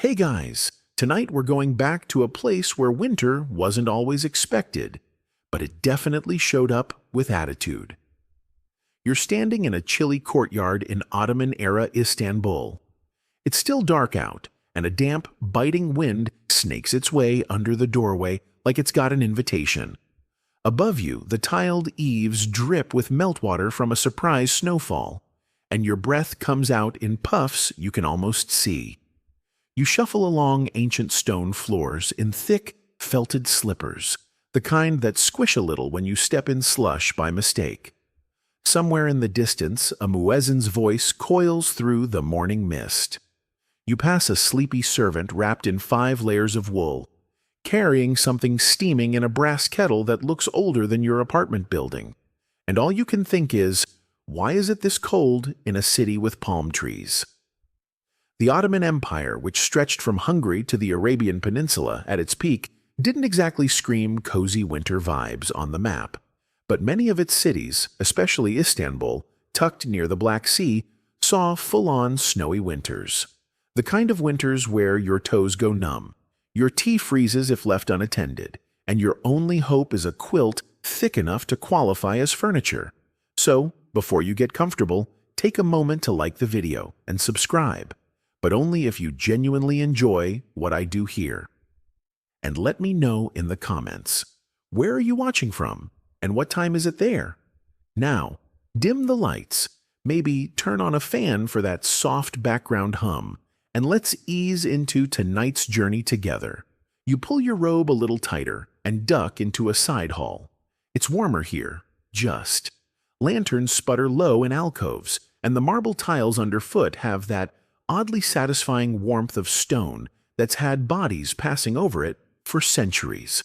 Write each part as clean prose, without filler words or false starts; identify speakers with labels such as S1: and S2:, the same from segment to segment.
S1: Hey guys, tonight we're going back to a place where winter wasn't always expected, but it definitely showed up with attitude. You're standing in a chilly courtyard in Ottoman-era Istanbul. It's still dark out, and a damp, biting wind snakes its way under the doorway like it's got an invitation. Above you, the tiled eaves drip with meltwater from a surprise snowfall, and your breath comes out in puffs you can almost see. You shuffle along ancient stone floors in thick, felted slippers, the kind that squish a little when you step in slush by mistake. Somewhere in the distance, a muezzin's voice coils through the morning mist. You pass a sleepy servant wrapped in 5 layers of wool, carrying something steaming in a brass kettle that looks older than your apartment building. And all you can think is, why is it this cold in a city with palm trees? The Ottoman Empire, which stretched from Hungary to the Arabian Peninsula at its peak, didn't exactly scream cozy winter vibes on the map. But many of its cities, especially Istanbul, tucked near the Black Sea, saw full-on snowy winters. The kind of winters where your toes go numb, your tea freezes if left unattended, and your only hope is a quilt thick enough to qualify as furniture. So, before you get comfortable, take a moment to like the video and subscribe, but only if you genuinely enjoy what I do here. And let me know in the comments, where are you watching from, and what time is it there? Now, dim the lights, maybe turn on a fan for that soft background hum, and let's ease into tonight's journey together. You pull your robe a little tighter and duck into a side hall. It's warmer here, just. Lanterns sputter low in alcoves, and the marble tiles underfoot have that oddly satisfying warmth of stone that's had bodies passing over it for centuries.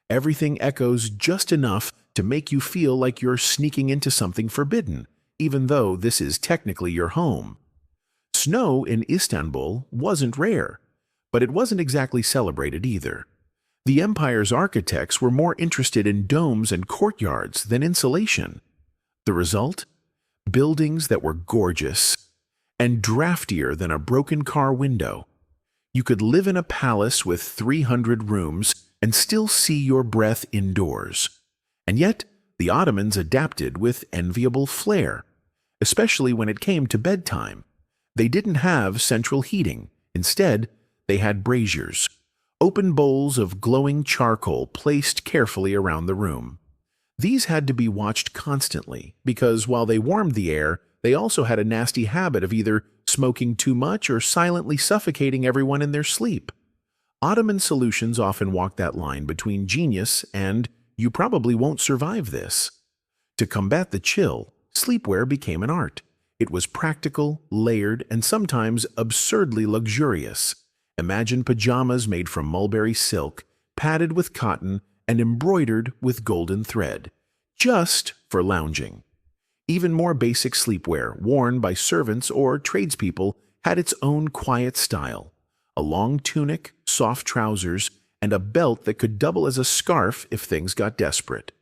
S1: Everything echoes just enough to make you feel like you're sneaking into something forbidden, even though this is technically your home. Snow in Istanbul wasn't rare, but it wasn't exactly celebrated either. The empire's architects were more interested in domes and courtyards than insulation. The result? Buildings that were gorgeous and draftier than a broken car window. You could live in a palace with 300 rooms and still see your breath indoors. And yet, the Ottomans adapted with enviable flair, especially when it came to bedtime. They didn't have central heating. Instead, they had braziers, open bowls of glowing charcoal placed carefully around the room. These had to be watched constantly because while they warmed the air, they also had a nasty habit of either smoking too much or silently suffocating everyone in their sleep. Ottoman solutions often walk that line between genius and you probably won't survive this. To combat the chill, sleepwear became an art. It was practical, layered, and sometimes absurdly luxurious. Imagine pajamas made from mulberry silk, padded with cotton, and embroidered with golden thread, just for lounging. Even more basic sleepwear, worn by servants or tradespeople, had its own quiet style. A long tunic, soft trousers, and a belt that could double as a scarf if things got desperate.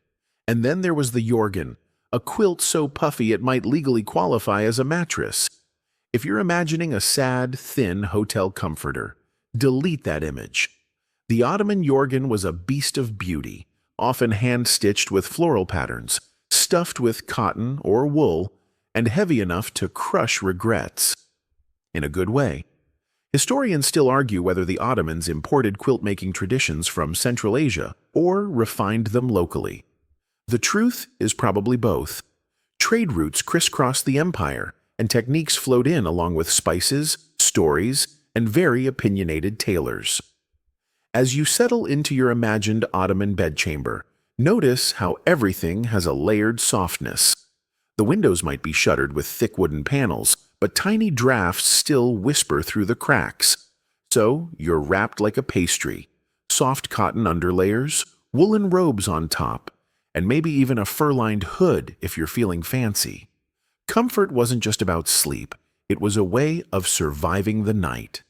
S1: And then there was the yorgan, a quilt so puffy it might legally qualify as a mattress. If you're imagining a sad, thin hotel comforter, delete that image. The Ottoman yorgan was a beast of beauty, often hand-stitched with floral patterns, stuffed with cotton or wool, and heavy enough to crush regrets. In a good way. Historians still argue whether the Ottomans imported quilt-making traditions from Central Asia or refined them locally. The truth is probably both. Trade routes crisscrossed the empire, and techniques flowed in along with spices, stories, and very opinionated tailors. As you settle into your imagined Ottoman bedchamber, notice how everything has a layered softness. The windows might be shuttered with thick wooden panels, but tiny drafts still whisper through the cracks. So you're wrapped like a pastry, soft cotton underlayers, woolen robes on top, and maybe even a fur-lined hood if you're feeling fancy. Comfort wasn't just about sleep, it was a way of surviving the night.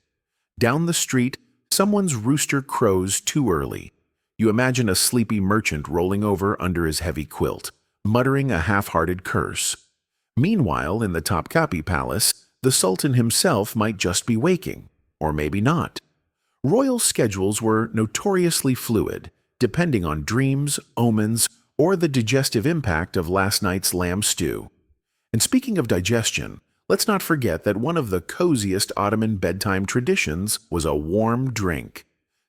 S1: Down the street, someone's rooster crows too early. You imagine a sleepy merchant rolling over under his heavy quilt, muttering a half-hearted curse. Meanwhile, in the Topkapi Palace, the Sultan himself might just be waking, or maybe not. Royal schedules were notoriously fluid, depending on dreams, omens, or the digestive impact of last night's lamb stew. And speaking of digestion, let's not forget that one of the coziest Ottoman bedtime traditions was a warm drink.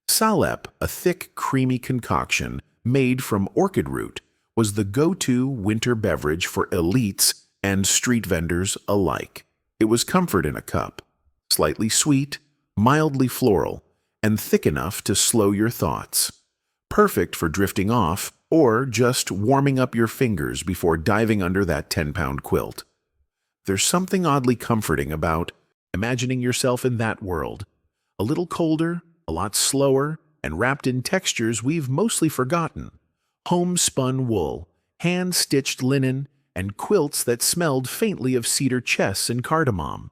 S1: Salep, a thick, creamy concoction made from orchid root, was the go-to winter beverage for elites and street vendors alike. It was comfort in a cup, slightly sweet, mildly floral, and thick enough to slow your thoughts. Perfect for drifting off or just warming up your fingers before diving under that 10-pound quilt. There's something oddly comforting about imagining yourself in that world, a little colder, a lot slower, and wrapped in textures we've mostly forgotten. Homespun wool, hand-stitched linen, and quilts that smelled faintly of cedar chests and cardamom.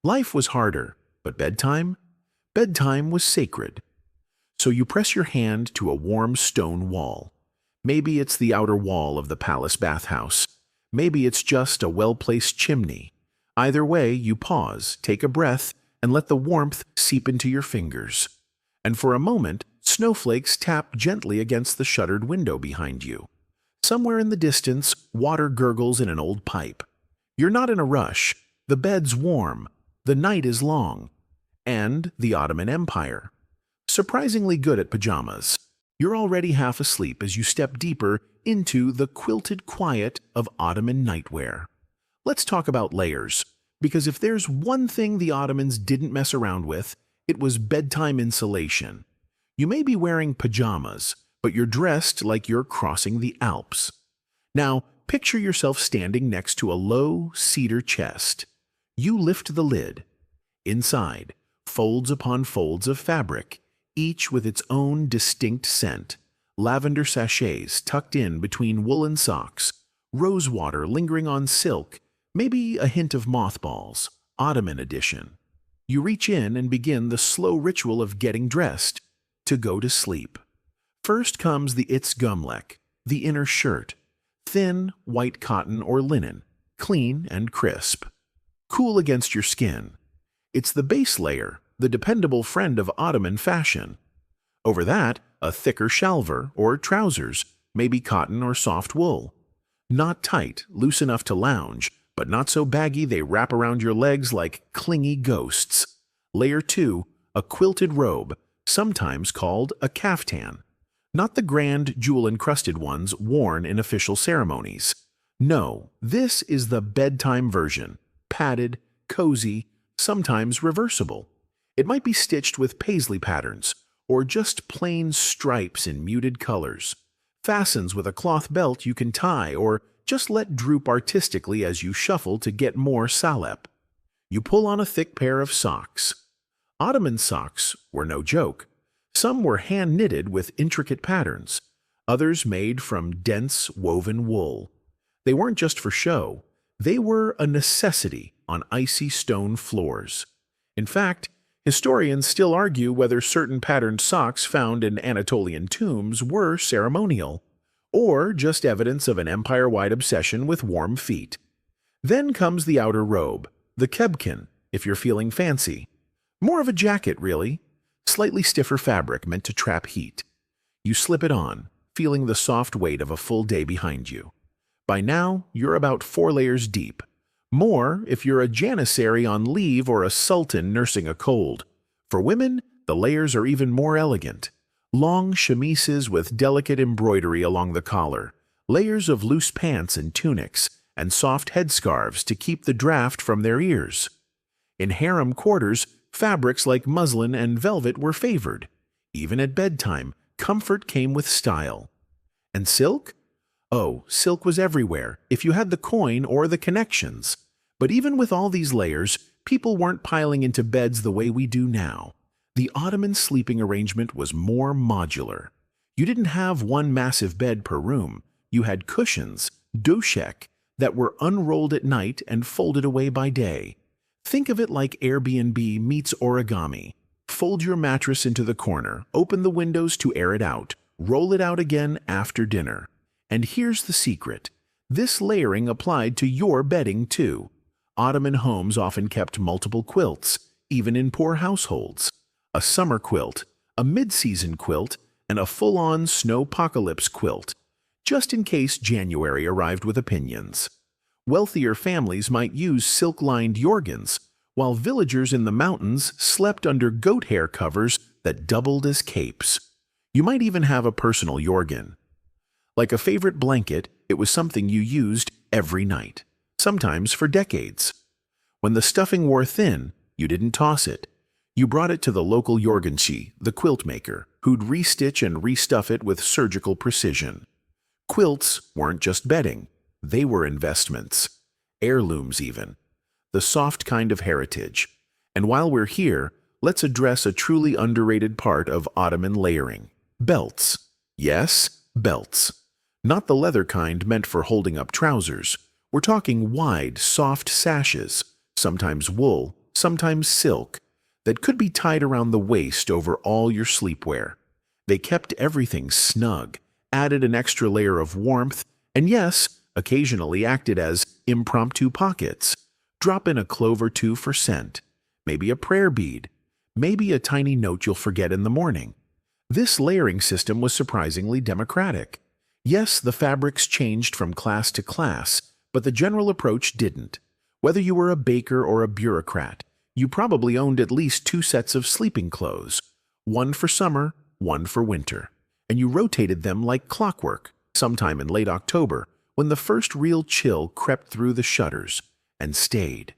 S1: Life was harder, but bedtime? Bedtime was sacred. So you press your hand to a warm stone wall. Maybe it's the outer wall of the palace bathhouse. Maybe it's just a well-placed chimney. Either way, you pause, take a breath, and let the warmth seep into your fingers. And for a moment, snowflakes tap gently against the shuttered window behind you. Somewhere in the distance, water gurgles in an old pipe. You're not in a rush. The bed's warm. The night is long. And the Ottoman Empire. Surprisingly good at pajamas. You're already half asleep as you step deeper into the quilted quiet of Ottoman nightwear. Let's talk about layers, because if there's one thing the Ottomans didn't mess around with, it was bedtime insulation. You may be wearing pajamas, but you're dressed like you're crossing the Alps. Now, picture yourself standing next to a low cedar chest. You lift the lid. Inside, folds upon folds of fabric, each with its own distinct scent. Lavender sachets tucked in between woolen socks, rose water lingering on silk, maybe a hint of mothballs, Ottoman edition. You reach in and begin the slow ritual of getting dressed to go to sleep. First comes the gumlek, the inner shirt, thin, white cotton or linen, clean and crisp. Cool against your skin. It's the base layer, the dependable friend of Ottoman fashion. Over that, a thicker shalvar or trousers, maybe cotton or soft wool. Not tight, loose enough to lounge, but not so baggy they wrap around your legs like clingy ghosts. Layer 2, a quilted robe, sometimes called a kaftan. Not the grand, jewel-encrusted ones worn in official ceremonies. No, this is the bedtime version, padded, cozy, sometimes reversible. It might be stitched with paisley patterns, or just plain stripes in muted colors. Fastens with a cloth belt you can tie, or just let droop artistically as you shuffle to get more salep. You pull on a thick pair of socks. Ottoman socks were no joke. Some were hand-knitted with intricate patterns, others made from dense woven wool. They weren't just for show. They were a necessity on icy stone floors. In fact, historians still argue whether certain patterned socks found in Anatolian tombs were ceremonial, or just evidence of an empire-wide obsession with warm feet. Then comes the outer robe, the kebkin, if you're feeling fancy. More of a jacket, really. Slightly stiffer fabric meant to trap heat. You slip it on, feeling the soft weight of a full day behind you. By now, you're about 4 layers deep. More if you're a janissary on leave or a sultan nursing a cold. For women, the layers are even more elegant. Long chemises with delicate embroidery along the collar, layers of loose pants and tunics, and soft headscarves to keep the draft from their ears. In harem quarters, fabrics like muslin and velvet were favored. Even at bedtime, comfort came with style. And silk? Oh, silk was everywhere, if you had the coin or the connections. But even with all these layers, people weren't piling into beds the way we do now. The Ottoman sleeping arrangement was more modular. You didn't have one massive bed per room. You had cushions, döşek, that were unrolled at night and folded away by day. Think of it like Airbnb meets origami. Fold your mattress into the corner, open the windows to air it out, roll it out again after dinner. And here's the secret. This layering applied to your bedding too. Ottoman homes often kept multiple quilts, even in poor households. A summer quilt, a mid-season quilt, and a full-on snowpocalypse quilt, just in case January arrived with opinions. Wealthier families might use silk-lined yorgans, while villagers in the mountains slept under goat hair covers that doubled as capes. You might even have a personal yorgan. Like a favorite blanket, it was something you used every night, sometimes for decades. When the stuffing wore thin, you didn't toss it. You brought it to the local yorganshi, the quilt maker, who'd restitch and restuff it with surgical precision. Quilts weren't just bedding, they were investments. Heirlooms even. The soft kind of heritage. And while we're here, let's address a truly underrated part of Ottoman layering. Belts. Yes, belts. Not the leather kind meant for holding up trousers. We're talking wide, soft sashes, sometimes wool, sometimes silk, that could be tied around the waist over all your sleepwear. They kept everything snug, added an extra layer of warmth, and yes, occasionally acted as impromptu pockets. Drop in a clove or two for scent, maybe a prayer bead, maybe a tiny note you'll forget in the morning. This layering system was surprisingly democratic. Yes, the fabrics changed from class to class, but the general approach didn't. Whether you were a baker or a bureaucrat, you probably owned at least 2 sets of sleeping clothes, one for summer, one for winter, and you rotated them like clockwork, sometime in late October, when the first real chill crept through the shutters, and stayed.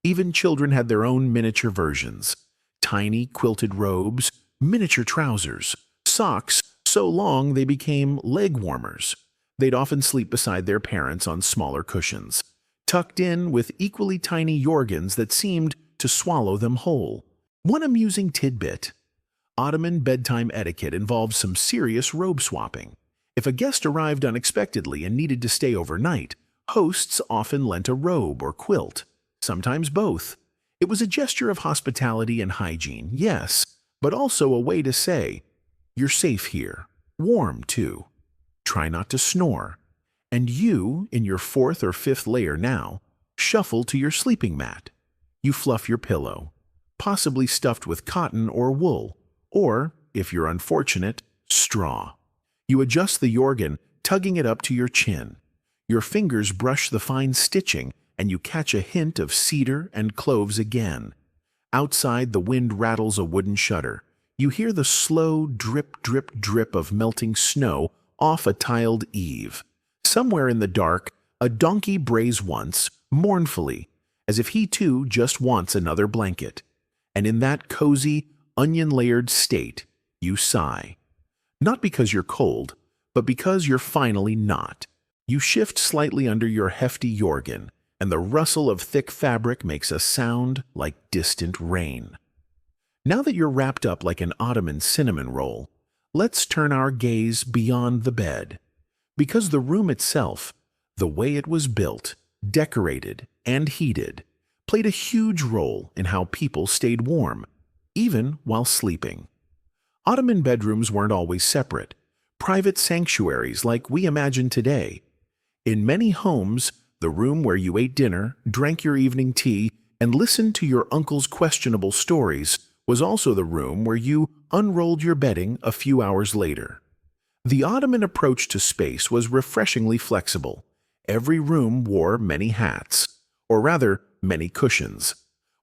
S1: Even children had their own miniature versions. Tiny quilted robes, miniature trousers, socks so long they became leg warmers. They'd often sleep beside their parents on smaller cushions, tucked in with equally tiny yorgans that seemed to swallow them whole. One amusing tidbit: Ottoman bedtime etiquette involved some serious robe swapping. If a guest arrived unexpectedly and needed to stay overnight, hosts often lent a robe or quilt, sometimes both. It was a gesture of hospitality and hygiene, yes, but also a way to say, "You're safe here, warm too. Try not to snore." And you, in your 4th or 5th layer now, shuffle to your sleeping mat. You fluff your pillow, possibly stuffed with cotton or wool, or, if you're unfortunate, straw. You adjust the yorgan, tugging it up to your chin. Your fingers brush the fine stitching, and you catch a hint of cedar and cloves again. Outside, the wind rattles a wooden shutter. You hear the slow drip, drip, drip of melting snow off a tiled eave. Somewhere in the dark, a donkey brays once, mournfully, as if he too just wants another blanket. And in that cozy, onion-layered state, you sigh. Not because you're cold, but because you're finally not. You shift slightly under your hefty yorgan, and the rustle of thick fabric makes a sound like distant rain. Now that you're wrapped up like an Ottoman cinnamon roll, let's turn our gaze beyond the bed. Because the room itself, the way it was built, decorated, and heated, played a huge role in how people stayed warm, even while sleeping. Ottoman bedrooms weren't always separate, private sanctuaries like we imagine today. In many homes, the room where you ate dinner, drank your evening tea, and listened to your uncle's questionable stories was also the room where you unrolled your bedding a few hours later. The Ottoman approach to space was refreshingly flexible. Every room wore many hats, or rather, many cushions.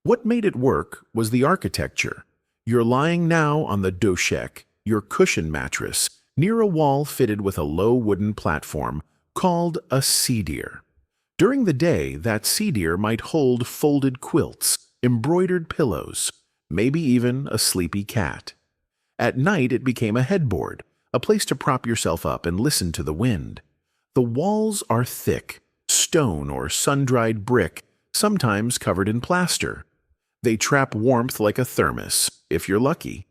S1: What made it work was the architecture. You're lying now on the doshek, your cushion mattress, near a wall fitted with a low wooden platform called a sedir. During the day, that sedir might hold folded quilts, embroidered pillows, maybe even a sleepy cat. At night, it became a headboard, a place to prop yourself up and listen to the wind. The walls are thick, stone or sun-dried brick, sometimes covered in plaster. They trap warmth like a thermos, if you're lucky.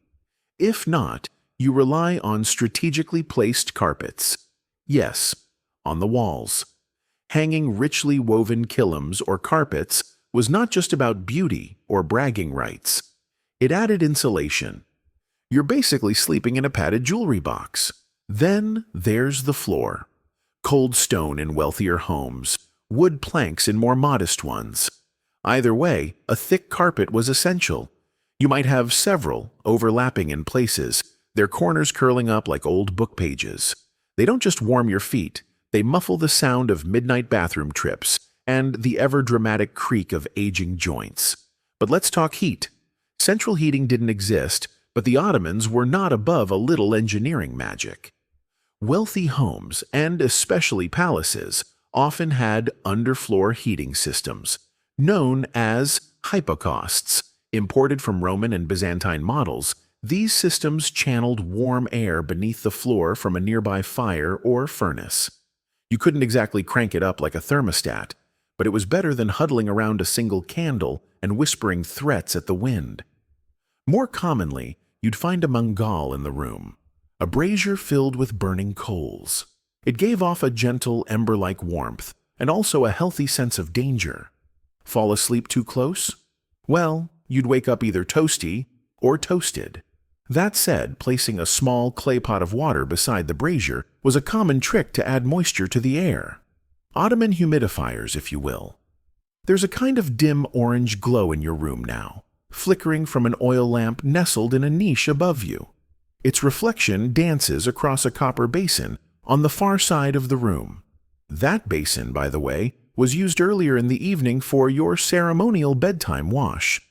S1: If not, you rely on strategically placed carpets. Yes, on the walls. Hanging richly woven kilims or carpets was not just about beauty or bragging rights. It added insulation. You're basically sleeping in a padded jewelry box. Then there's the floor. Cold stone in wealthier homes, wood planks in more modest ones. Either way, a thick carpet was essential. You might have several, overlapping in places, their corners curling up like old book pages. They don't just warm your feet, they muffle the sound of midnight bathroom trips and the ever-dramatic creak of aging joints. But let's talk heat. Central heating didn't exist, but the Ottomans were not above a little engineering magic. Wealthy homes, and especially palaces, often had underfloor heating systems, known as hypocausts. Imported from Roman and Byzantine models, these systems channeled warm air beneath the floor from a nearby fire or furnace. You couldn't exactly crank it up like a thermostat, but it was better than huddling around a single candle and whispering threats at the wind. More commonly, you'd find a mangal in the room, a brazier filled with burning coals. It gave off a gentle, ember-like warmth and also a healthy sense of danger. Fall asleep too close? Well, you'd wake up either toasty or toasted. That said, placing a small clay pot of water beside the brazier was a common trick to add moisture to the air. Ottoman humidifiers, if you will. There's a kind of dim orange glow in your room now, flickering from an oil lamp nestled in a niche above you. Its reflection dances across a copper basin on the far side of the room. That basin, by the way, was used earlier in the evening for your ceremonial bedtime wash.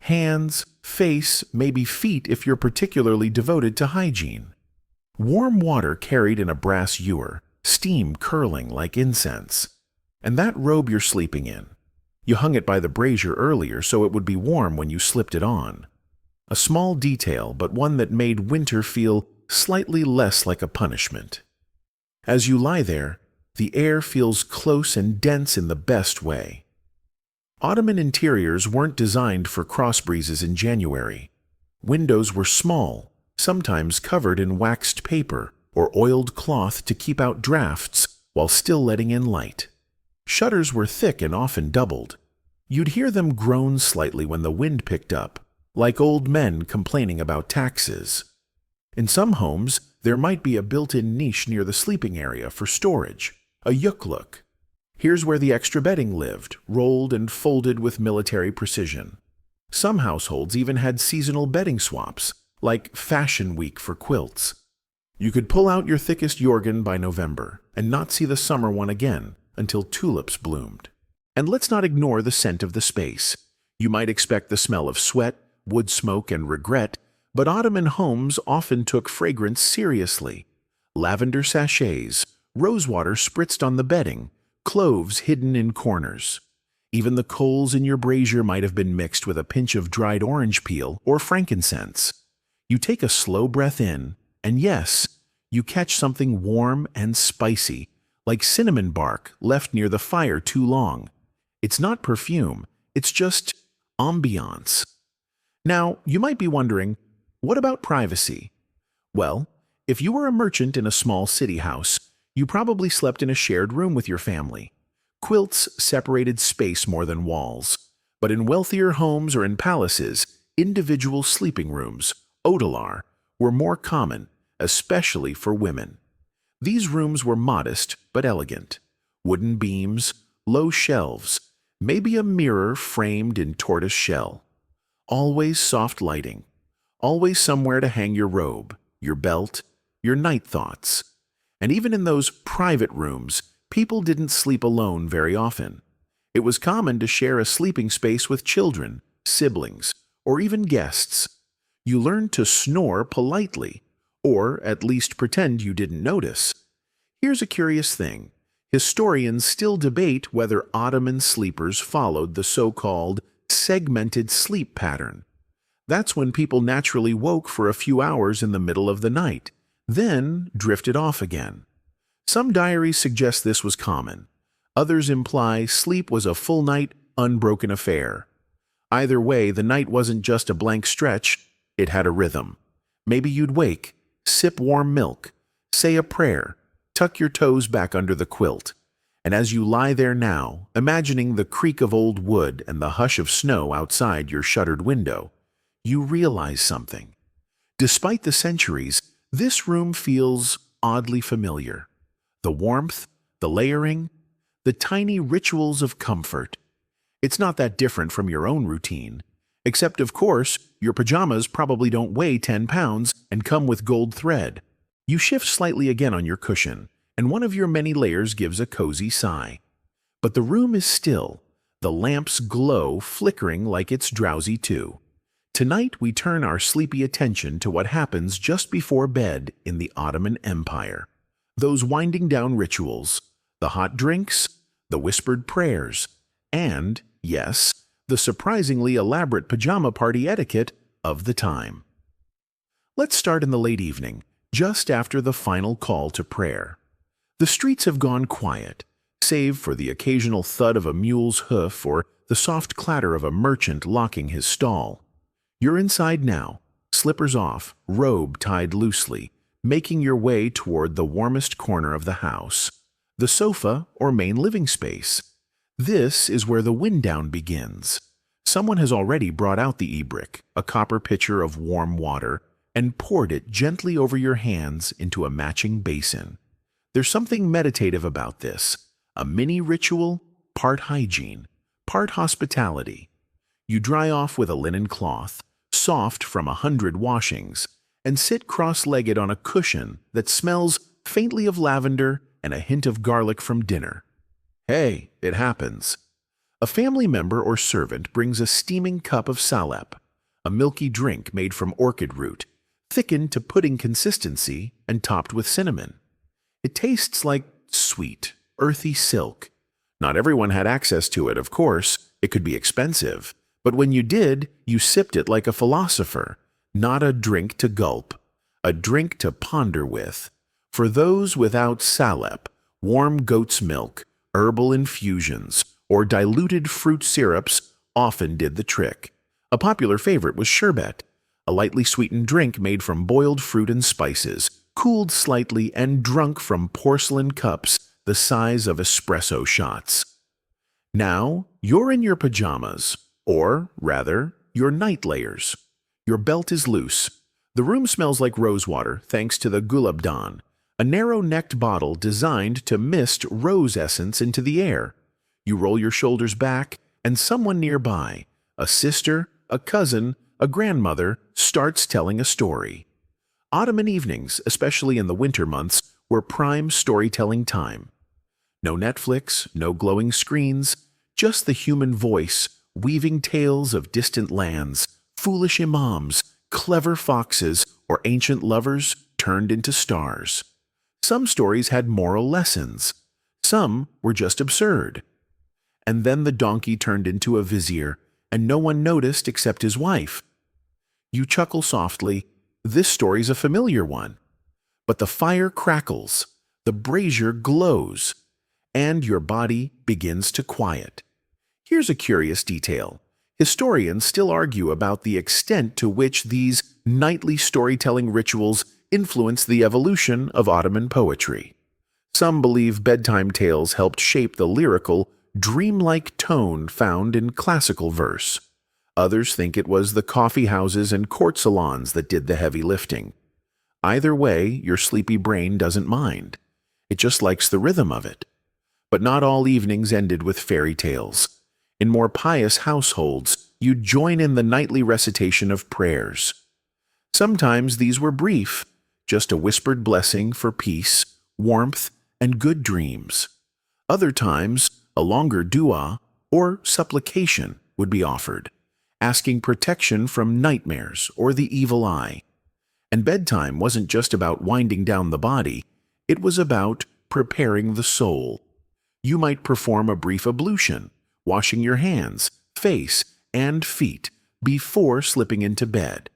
S1: Hands, face, maybe feet if you're particularly devoted to hygiene. Warm water carried in a brass ewer, steam curling like incense. And that robe you're sleeping in. You hung it by the brazier earlier so it would be warm when you slipped it on. A small detail, but one that made winter feel slightly less like a punishment. As you lie there, the air feels close and dense in the best way. Ottoman interiors weren't designed for cross breezes in January. Windows were small, sometimes covered in waxed paper or oiled cloth to keep out drafts while still letting in light. Shutters were thick and often doubled. You'd hear them groan slightly when the wind picked up, like old men complaining about taxes. In some homes, there might be a built-in niche near the sleeping area for storage, a yukluk. Here's where the extra bedding lived, rolled and folded with military precision. Some households even had seasonal bedding swaps, like Fashion Week for quilts. You could pull out your thickest yorgan by November and not see the summer one again until tulips bloomed. And let's not ignore the scent of the space. You might expect the smell of sweat, wood smoke, and regret, but Ottoman homes often took fragrance seriously. Lavender sachets, rosewater spritzed on the bedding, cloves hidden in corners. Even the coals in your brazier might have been mixed with a pinch of dried orange peel or frankincense. You take a slow breath in, and yes, you catch something warm and spicy, like cinnamon bark left near the fire too long. It's not perfume, it's just ambiance. Now, you might be wondering, what about privacy? Well, if you were a merchant in a small city house, you probably slept in a shared room with your family. Quilts separated space more than walls. But in wealthier homes or in palaces, individual sleeping rooms, odolar, were more common, especially for women. These rooms were modest but elegant. Wooden beams, low shelves, maybe a mirror framed in tortoise shell. Always soft lighting. Always somewhere to hang your robe, your belt, your night thoughts. And even in those private rooms, people didn't sleep alone very often. It was common to share a sleeping space with children, siblings, or even guests. You learned to snore politely, or at least pretend you didn't notice. Here's a curious thing. Historians still debate whether Ottoman sleepers followed the so-called segmented sleep pattern. That's when people naturally woke for a few hours in the middle of the night, then drifted off again. Some diaries suggest this was common. Others imply sleep was a full night, unbroken affair. Either way, the night wasn't just a blank stretch, it had a rhythm. Maybe you'd wake, sip warm milk, say a prayer, tuck your toes back under the quilt. And as you lie there now, imagining the creak of old wood and the hush of snow outside your shuttered window, you realize something. Despite the centuries, this room feels oddly familiar. The warmth, the layering, the tiny rituals of comfort. It's not that different from your own routine. Except, of course, your pajamas probably don't weigh 10 pounds and come with gold thread. You shift slightly again on your cushion, and one of your many layers gives a cozy sigh. But the room is still, the lamps glow, flickering like it's drowsy too. Tonight we turn our sleepy attention to what happens just before bed in the Ottoman Empire. Those winding down rituals, the hot drinks, the whispered prayers, and, yes, the surprisingly elaborate pajama party etiquette of the time. Let's start in the late evening, just after the final call to prayer. The streets have gone quiet, save for the occasional thud of a mule's hoof or the soft clatter of a merchant locking his stall. You're inside now, slippers off, robe tied loosely, making your way toward the warmest corner of the house, the sofa or main living space. This is where the wind down begins. Someone has already brought out the e-brick, a copper pitcher of warm water, and poured it gently over your hands into a matching basin. There's something meditative about this, a mini ritual, part hygiene, part hospitality. You dry off with a linen cloth, soft from 100 washings, and sit cross-legged on a cushion that smells faintly of lavender and a hint of garlic from dinner. Hey, it happens. A family member or servant brings a steaming cup of salep, a milky drink made from orchid root, thickened to pudding consistency and topped with cinnamon. It tastes like sweet, earthy silk. Not everyone had access to it, of course. It could be expensive. But when you did, you sipped it like a philosopher. Not a drink to gulp, a drink to ponder with. For those without salep, warm goat's milk, herbal infusions, or diluted fruit syrups often did the trick. A popular favorite was sherbet, a lightly sweetened drink made from boiled fruit and spices, cooled slightly and drunk from porcelain cups the size of espresso shots. Now, you're in your pajamas, or, rather, your night layers. Your belt is loose. The room smells like rosewater thanks to the lullabies, a narrow-necked bottle designed to mist rose essence into the air. You roll your shoulders back, and someone nearby, a sister, a cousin, a grandmother, starts telling a story. Ottoman evenings, especially in the winter months, were prime storytelling time. No Netflix, no glowing screens, just the human voice, weaving tales of distant lands, foolish imams, clever foxes, or ancient lovers turned into stars. Some stories had moral lessons. Some were just absurd. And then the donkey turned into a vizier, and no one noticed except his wife. You chuckle softly. This story's a familiar one. But the fire crackles, the brazier glows, and your body begins to quiet. Here's a curious detail. Historians still argue about the extent to which these nightly storytelling rituals influence the evolution of Ottoman poetry. Some believe bedtime tales helped shape the lyrical, dreamlike tone found in classical verse. Others think it was the coffee houses and court salons that did the heavy lifting. Either way, your sleepy brain doesn't mind. It just likes the rhythm of it. But not all evenings ended with fairy tales. In more pious households, you'd join in the nightly recitation of prayers. Sometimes these were brief, just a whispered blessing for peace, warmth, and good dreams. Other times, a longer dua, or supplication, would be offered, asking protection from nightmares or the evil eye. And bedtime wasn't just about winding down the body, it was about preparing the soul. You might perform a brief ablution, washing your hands, face, and feet before slipping into bed.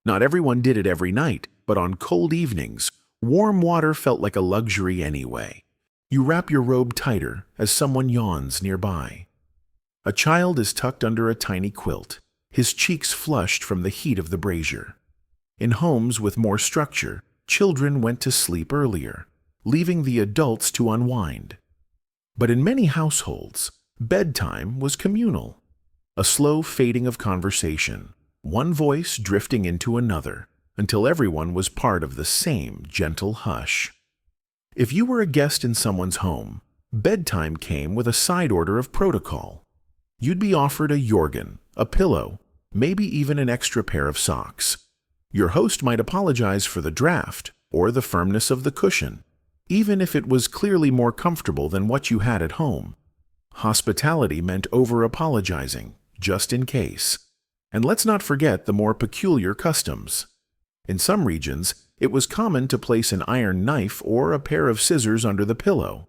S1: Not everyone did it every night, but on cold evenings, warm water felt like a luxury anyway. You wrap your robe tighter as someone yawns nearby. A child is tucked under a tiny quilt, his cheeks flushed from the heat of the brazier. In homes with more structure, children went to sleep earlier, leaving the adults to unwind. But in many households, bedtime was communal, a slow fading of conversation, one voice drifting into another, until everyone was part of the same gentle hush. If you were a guest in someone's home, bedtime came with a side order of protocol. You'd be offered a yorgan, a pillow, maybe even an extra pair of socks. Your host might apologize for the draft or the firmness of the cushion, even if it was clearly more comfortable than what you had at home. Hospitality meant over-apologizing, just in case. And let's not forget the more peculiar customs. In some regions, it was common to place an iron knife or a pair of scissors under the pillow,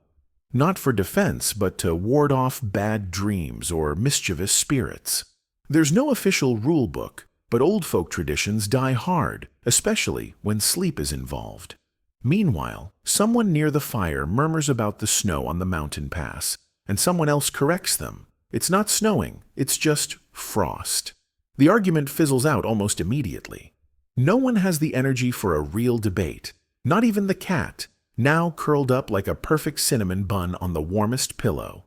S1: not for defense but to ward off bad dreams or mischievous spirits. There's no official rule book, but old folk traditions die hard, especially when sleep is involved. Meanwhile, someone near the fire murmurs about the snow on the mountain pass, and someone else corrects them. It's not snowing, it's just frost. The argument fizzles out almost immediately. No one has the energy for a real debate, not even the cat, now curled up like a perfect cinnamon bun on the warmest pillow.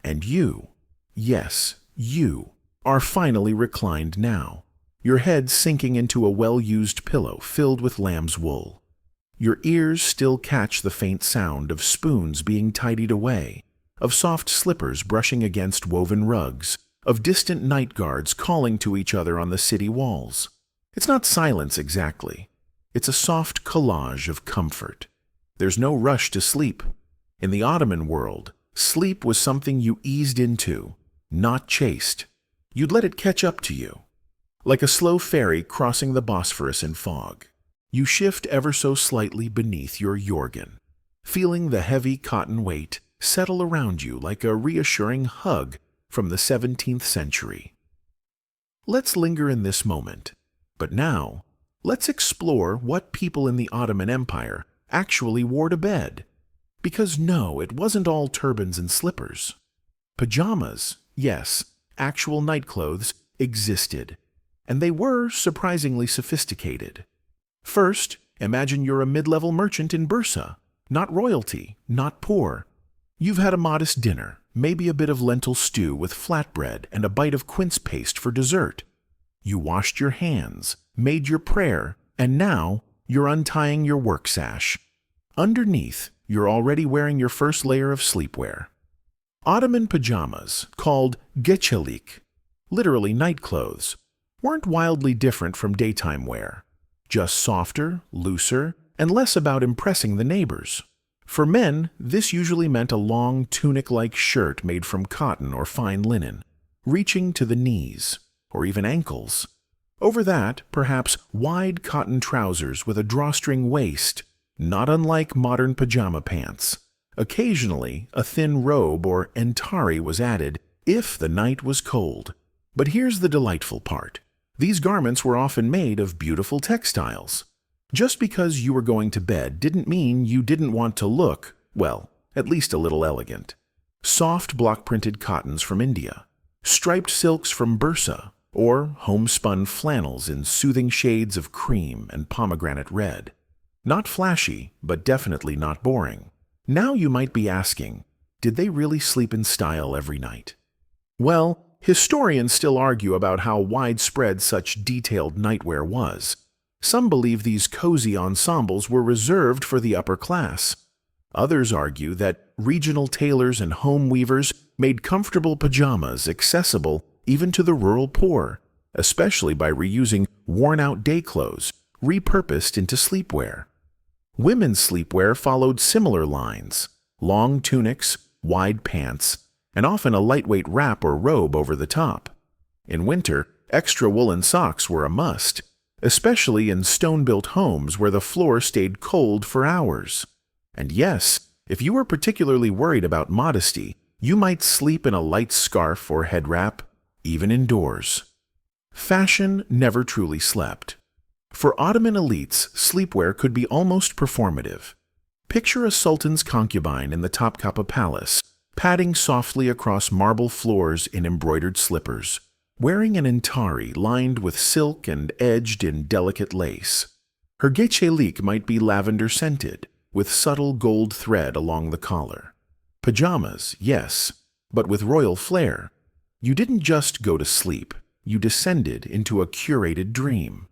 S1: And you, yes, you, are finally reclined now, your head sinking into a well-used pillow filled with lamb's wool. Your ears still catch the faint sound of spoons being tidied away, of soft slippers brushing against woven rugs, of distant night guards calling to each other on the city walls. It's not silence exactly. It's a soft collage of comfort. There's no rush to sleep. In the Ottoman world, sleep was something you eased into, not chased. You'd let it catch up to you. Like a slow ferry crossing the Bosphorus in fog, you shift ever so slightly beneath your yorgan, feeling the heavy cotton weight settle around you like a reassuring hug from the 17th century. Let's linger in this moment, but now let's explore what people in the Ottoman Empire actually wore to bed. Because no, it wasn't all turbans and slippers. Pajamas, yes, actual nightclothes, existed, and they were surprisingly sophisticated. First, imagine you're a mid-level merchant in Bursa, not royalty, not poor. You've had a modest dinner, maybe a bit of lentil stew with flatbread and a bite of quince paste for dessert. You washed your hands, made your prayer, and now you're untying your work sash. Underneath, you're already wearing your first layer of sleepwear. Ottoman pajamas, called geçelik, literally night clothes, weren't wildly different from daytime wear, just softer, looser, and less about impressing the neighbors. For men, this usually meant a long tunic-like shirt made from cotton or fine linen, reaching to the knees, or even ankles. Over that, perhaps wide cotton trousers with a drawstring waist, not unlike modern pajama pants. Occasionally, a thin robe or entari was added if the night was cold. But here's the delightful part. These garments were often made of beautiful textiles. Just because you were going to bed didn't mean you didn't want to look, well, at least a little elegant. Soft block-printed cottons from India, striped silks from Bursa, or homespun flannels in soothing shades of cream and pomegranate red. Not flashy, but definitely not boring. Now you might be asking, did they really sleep in style every night? Well, historians still argue about how widespread such detailed nightwear was. Some believe these cozy ensembles were reserved for the upper class. Others argue that regional tailors and home weavers made comfortable pajamas accessible even to the rural poor, especially by reusing worn-out day clothes, repurposed into sleepwear. Women's sleepwear followed similar lines: long tunics, wide pants, and often a lightweight wrap or robe over the top. In winter, extra woolen socks were a must, especially in stone-built homes where the floor stayed cold for hours. And yes, if you were particularly worried about modesty, you might sleep in a light scarf or head wrap, even indoors. Fashion never truly slept. For Ottoman elites, sleepwear could be almost performative. Picture a sultan's concubine in the Topkapi Palace, padding softly across marble floors in embroidered slippers, wearing an entari lined with silk and edged in delicate lace. Her geçelik might be lavender-scented, with subtle gold thread along the collar. Pajamas, yes, but with royal flair. You didn't just go to sleep, you descended into a curated dream.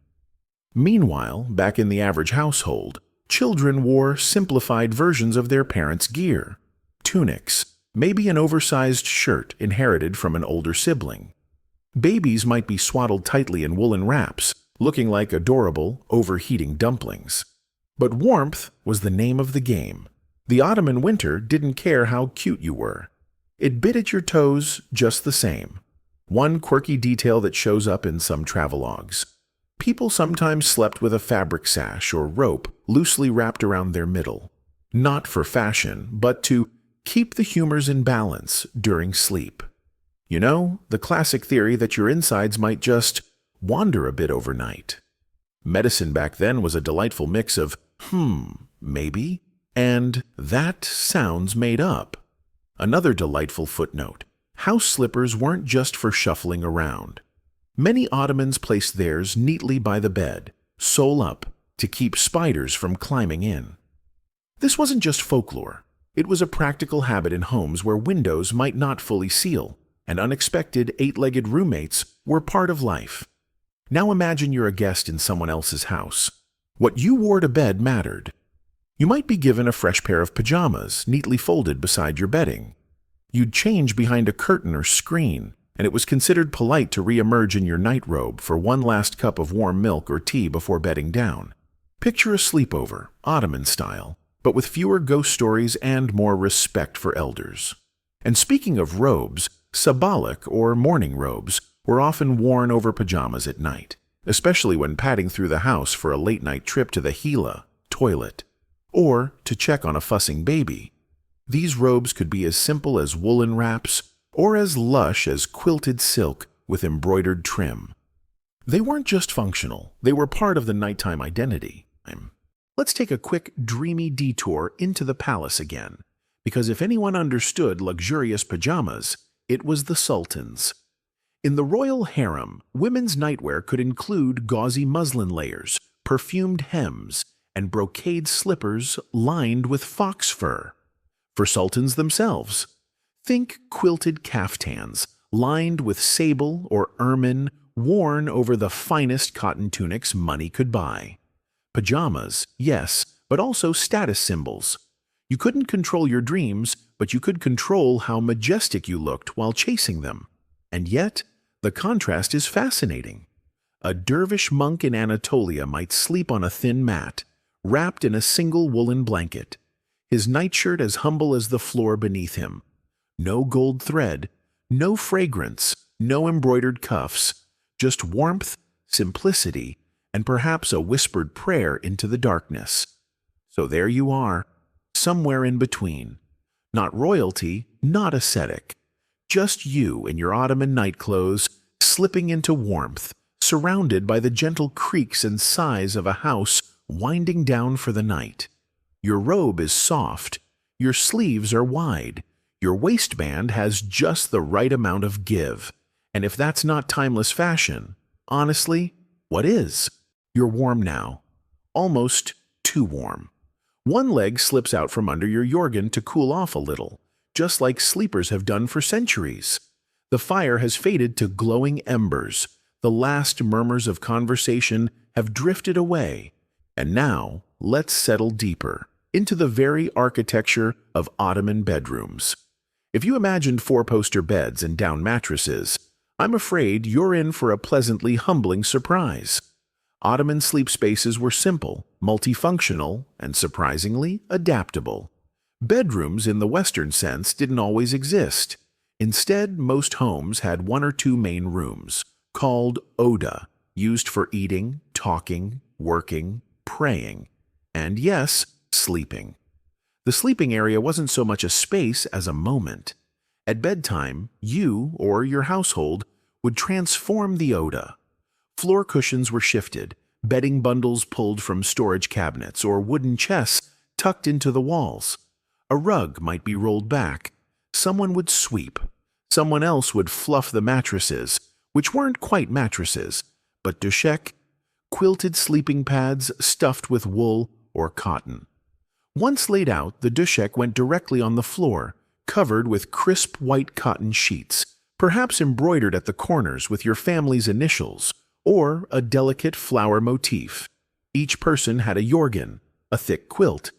S1: Meanwhile, back in the average household, children wore simplified versions of their parents' gear. Tunics, maybe an oversized shirt inherited from an older sibling. Babies might be swaddled tightly in woolen wraps, looking like adorable, overheating dumplings. But warmth was the name of the game. The Ottoman winter didn't care how cute you were. It bit at your toes just the same. One quirky detail that shows up in some travelogues. People sometimes slept with a fabric sash or rope loosely wrapped around their middle. Not for fashion, but to keep the humors in balance during sleep. You know, the classic theory that your insides might just wander a bit overnight. Medicine back then was a delightful mix of, maybe, and that sounds made up. Another delightful footnote. House slippers weren't just for shuffling around. Many Ottomans placed theirs neatly by the bed, sole up, to keep spiders from climbing in. This wasn't just folklore. It was a practical habit in homes where windows might not fully seal, and unexpected eight-legged roommates were part of life. Now imagine you're a guest in someone else's house. What you wore to bed mattered. You might be given a fresh pair of pajamas neatly folded beside your bedding. You'd change behind a curtain or screen, and it was considered polite to re-emerge in your nightrobe for one last cup of warm milk or tea before bedding down. Picture a sleepover, Ottoman style, but with fewer ghost stories and more respect for elders. And speaking of robes, sabalik or morning robes were often worn over pajamas at night, especially when padding through the house for a late-night trip to the hila, toilet, or to check on a fussing baby. These robes could be as simple as woolen wraps or as lush as quilted silk with embroidered trim. They weren't just functional, they were part of the nighttime identity. Let's take a quick, dreamy detour into the palace again, because if anyone understood luxurious pajamas, it was the sultans. In the royal harem, women's nightwear could include gauzy muslin layers, perfumed hems, and brocade slippers lined with fox fur. For sultans themselves, think quilted caftans, lined with sable or ermine, worn over the finest cotton tunics money could buy. Pajamas, yes, but also status symbols. You couldn't control your dreams, but you could control how majestic you looked while chasing them. And yet, the contrast is fascinating. A dervish monk in Anatolia might sleep on a thin mat, wrapped in a single woolen blanket, his nightshirt as humble as the floor beneath him. No gold thread, no fragrance, no embroidered cuffs, just warmth, simplicity, and perhaps a whispered prayer into the darkness. So there you are, somewhere in between. Not royalty, not ascetic. Just you in your Ottoman nightclothes, slipping into warmth, surrounded by the gentle creaks and sighs of a house winding down for the night. Your robe is soft, your sleeves are wide, your waistband has just the right amount of give. And if that's not timeless fashion, honestly, what is? You're warm now. Almost too warm. One leg slips out from under your yorgan to cool off a little, just like sleepers have done for centuries. The fire has faded to glowing embers. The last murmurs of conversation have drifted away. And now, let's settle deeper into the very architecture of Ottoman bedrooms. If you imagined four-poster beds and down mattresses, I'm afraid you're in for a pleasantly humbling surprise. Ottoman sleep spaces were simple, multifunctional, and surprisingly adaptable. Bedrooms in the Western sense didn't always exist. Instead, most homes had one or two main rooms, called oda, used for eating, talking, working, praying, and yes, sleeping. The sleeping area wasn't so much a space as a moment. At bedtime, you or your household would transform the oda. Floor cushions were shifted, bedding bundles pulled from storage cabinets or wooden chests tucked into the walls. A rug might be rolled back. Someone would sweep. Someone else would fluff the mattresses, which weren't quite mattresses, but dushek, quilted sleeping pads stuffed with wool or cotton. Once laid out, the dushek went directly on the floor, covered with crisp white cotton sheets, perhaps embroidered at the corners with your family's initials, or a delicate flower motif. Each person had a yorgan, a thick quilt,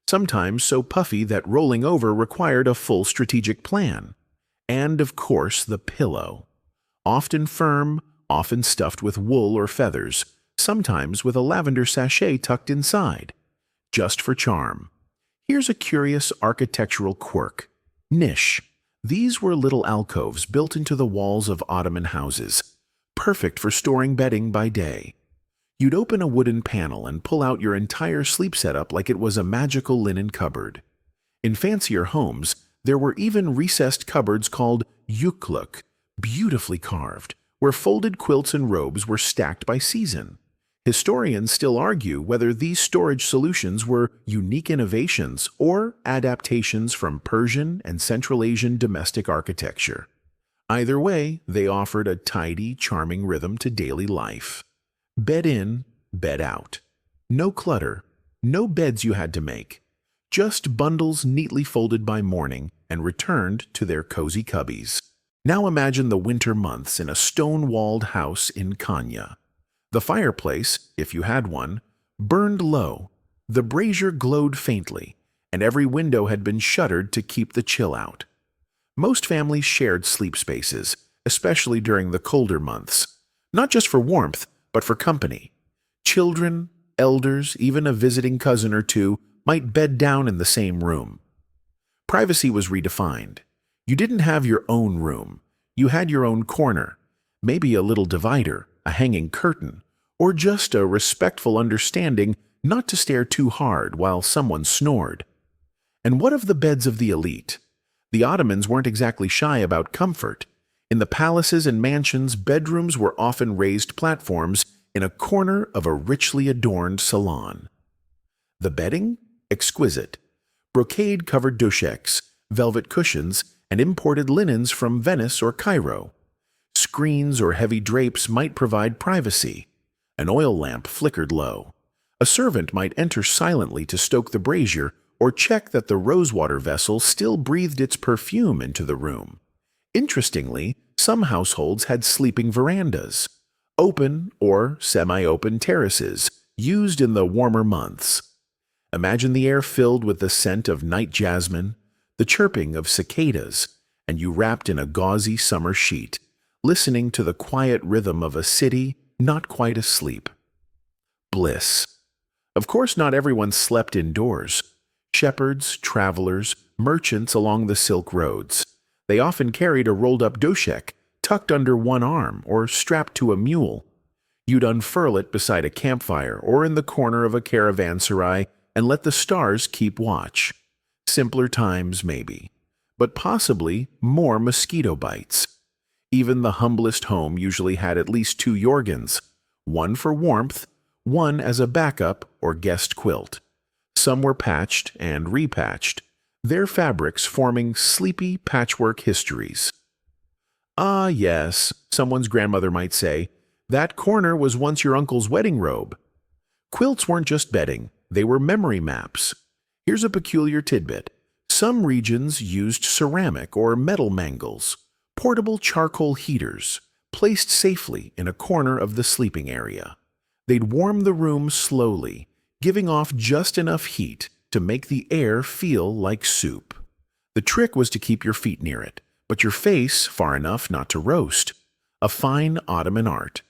S1: sometimes so puffy that rolling over required a full strategic plan. And, of course, the pillow. Often firm, often stuffed with wool or feathers, sometimes with a lavender sachet tucked inside, just for charm. Here's a curious architectural quirk. Niche. These were little alcoves built into the walls of Ottoman houses, perfect for storing bedding by day. You'd open a wooden panel and pull out your entire sleep setup like it was a magical linen cupboard. In fancier homes, there were even recessed cupboards called yukluk, beautifully carved, where folded quilts and robes were stacked by season. Historians still argue whether these storage solutions were unique innovations or adaptations from Persian and Central Asian domestic architecture. Either way, they offered a tidy, charming rhythm to daily life. Bed in, bed out. No clutter, no beds you had to make. Just bundles neatly folded by morning and returned to their cozy cubbies. Now imagine the winter months in a stone-walled house in Kenya. The fireplace, if you had one, burned low, the brazier glowed faintly, and every window had been shuttered to keep the chill out. Most families shared sleep spaces, especially during the colder months, not just for warmth, but for company. Children, elders, even a visiting cousin or two might bed down in the same room. Privacy was redefined. You didn't have your own room. You had your own corner, maybe a little divider, a hanging curtain, or just a respectful understanding not to stare too hard while someone snored. And what of the beds of the elite? The Ottomans weren't exactly shy about comfort. In the palaces and mansions, bedrooms were often raised platforms in a corner of a richly adorned salon. The bedding? Exquisite. Brocade-covered döşeks, velvet cushions, and imported linens from Venice or Cairo. Screens or heavy drapes might provide privacy. An oil lamp flickered low. A servant might enter silently to stoke the brazier or check that the rosewater vessel still breathed its perfume into the room. Interestingly, some households had sleeping verandas, open or semi-open terraces, used in the warmer months. Imagine the air filled with the scent of night jasmine, the chirping of cicadas, and you wrapped in a gauzy summer sheet, listening to the quiet rhythm of a city not quite asleep. Bliss. Of course, not everyone slept indoors. Shepherds, travelers, merchants along the Silk Roads. They often carried a rolled-up döşek tucked under one arm or strapped to a mule. You'd unfurl it beside a campfire or in the corner of a caravanserai and let the stars keep watch. Simpler times, maybe, but possibly more mosquito bites. Even the humblest home usually had at least 2 yorgans, one for warmth, one as a backup or guest quilt. Some were patched and repatched, their fabrics forming sleepy patchwork histories. Ah, yes, someone's grandmother might say, that corner was once your uncle's wedding robe. Quilts weren't just bedding, they were memory maps. Here's a peculiar tidbit. Some regions used ceramic or metal mangles, portable charcoal heaters, placed safely in a corner of the sleeping area. They'd warm the room slowly, giving off just enough heat to make the air feel like soup. The trick was to keep your feet near it, but your face far enough not to roast. A fine Ottoman art.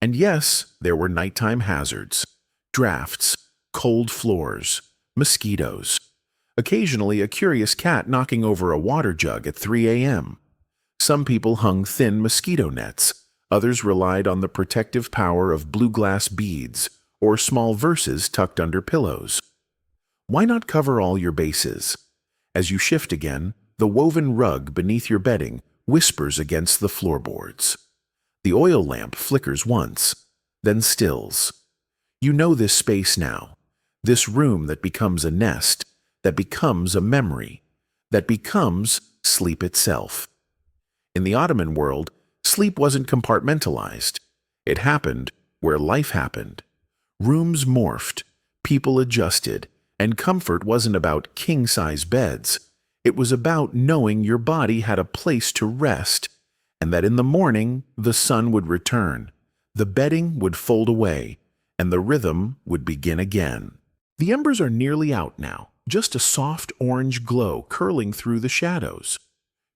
S1: And yes, there were nighttime hazards. Drafts, cold floors, mosquitoes. Occasionally a curious cat knocking over a water jug at 3 a.m. Some people hung thin mosquito nets. Others relied on the protective power of blue glass beads or small verses tucked under pillows. Why not cover all your bases? As you shift again, the woven rug beneath your bedding whispers against the floorboards. The oil lamp flickers once, then stills. You know this space now, this room that becomes a nest, that becomes a memory, that becomes sleep itself. In the Ottoman world, sleep wasn't compartmentalized. It happened where life happened. Rooms morphed, people adjusted, and comfort wasn't about king-size beds. It was about knowing your body had a place to rest, and that in the morning the sun would return, the bedding would fold away, and the rhythm would begin again. The embers are nearly out now, just a soft orange glow curling through the shadows.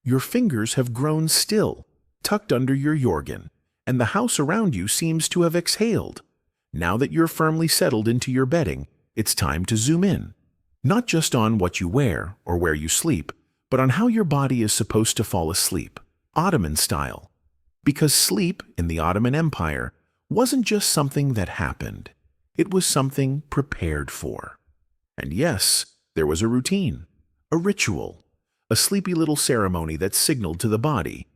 S1: Your fingers have grown still, tucked under your yorgan, and the house around you seems to have exhaled. Now that you're firmly settled into your bedding, it's time to zoom in. Not just on what you wear or where you sleep, but on how your body is supposed to fall asleep, Ottoman style. Because sleep in the Ottoman Empire wasn't just something that happened. It was something prepared for. And yes, there was a routine, a ritual, a sleepy little ceremony that signaled to the body,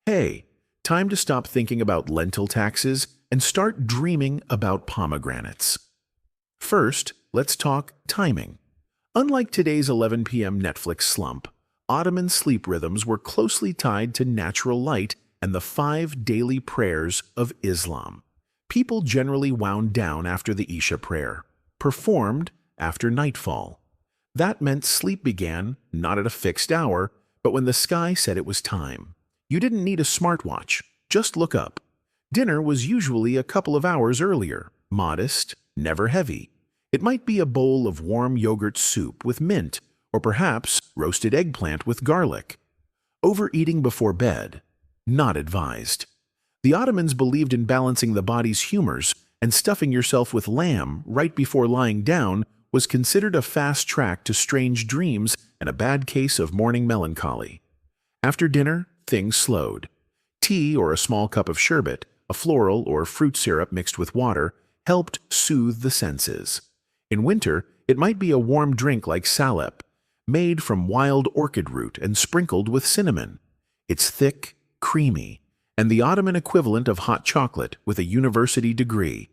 S1: hey, time to stop thinking about lentil taxes and start dreaming about pomegranates. First, let's talk timing. Unlike today's 11 p.m. Netflix slump, Ottoman sleep rhythms were closely tied to natural light and the 5 daily prayers of Islam. People generally wound down after the Isha prayer, performed after nightfall. That meant sleep began not at a fixed hour, but when the sky said it was time. You didn't need a smartwatch, just look up. Dinner was usually a couple of hours earlier, modest, never heavy. It might be a bowl of warm yogurt soup with mint, or perhaps roasted eggplant with garlic. Overeating before bed, not advised. The Ottomans believed in balancing the body's humors, and stuffing yourself with lamb right before lying down was considered a fast track to strange dreams and a bad case of morning melancholy. After dinner, things slowed. Tea or a small cup of sherbet, a floral or fruit syrup mixed with water, helped soothe the senses. In winter, it might be a warm drink like salep, made from wild orchid root and sprinkled with cinnamon. It's thick, creamy, and the Ottoman equivalent of hot chocolate with a university degree.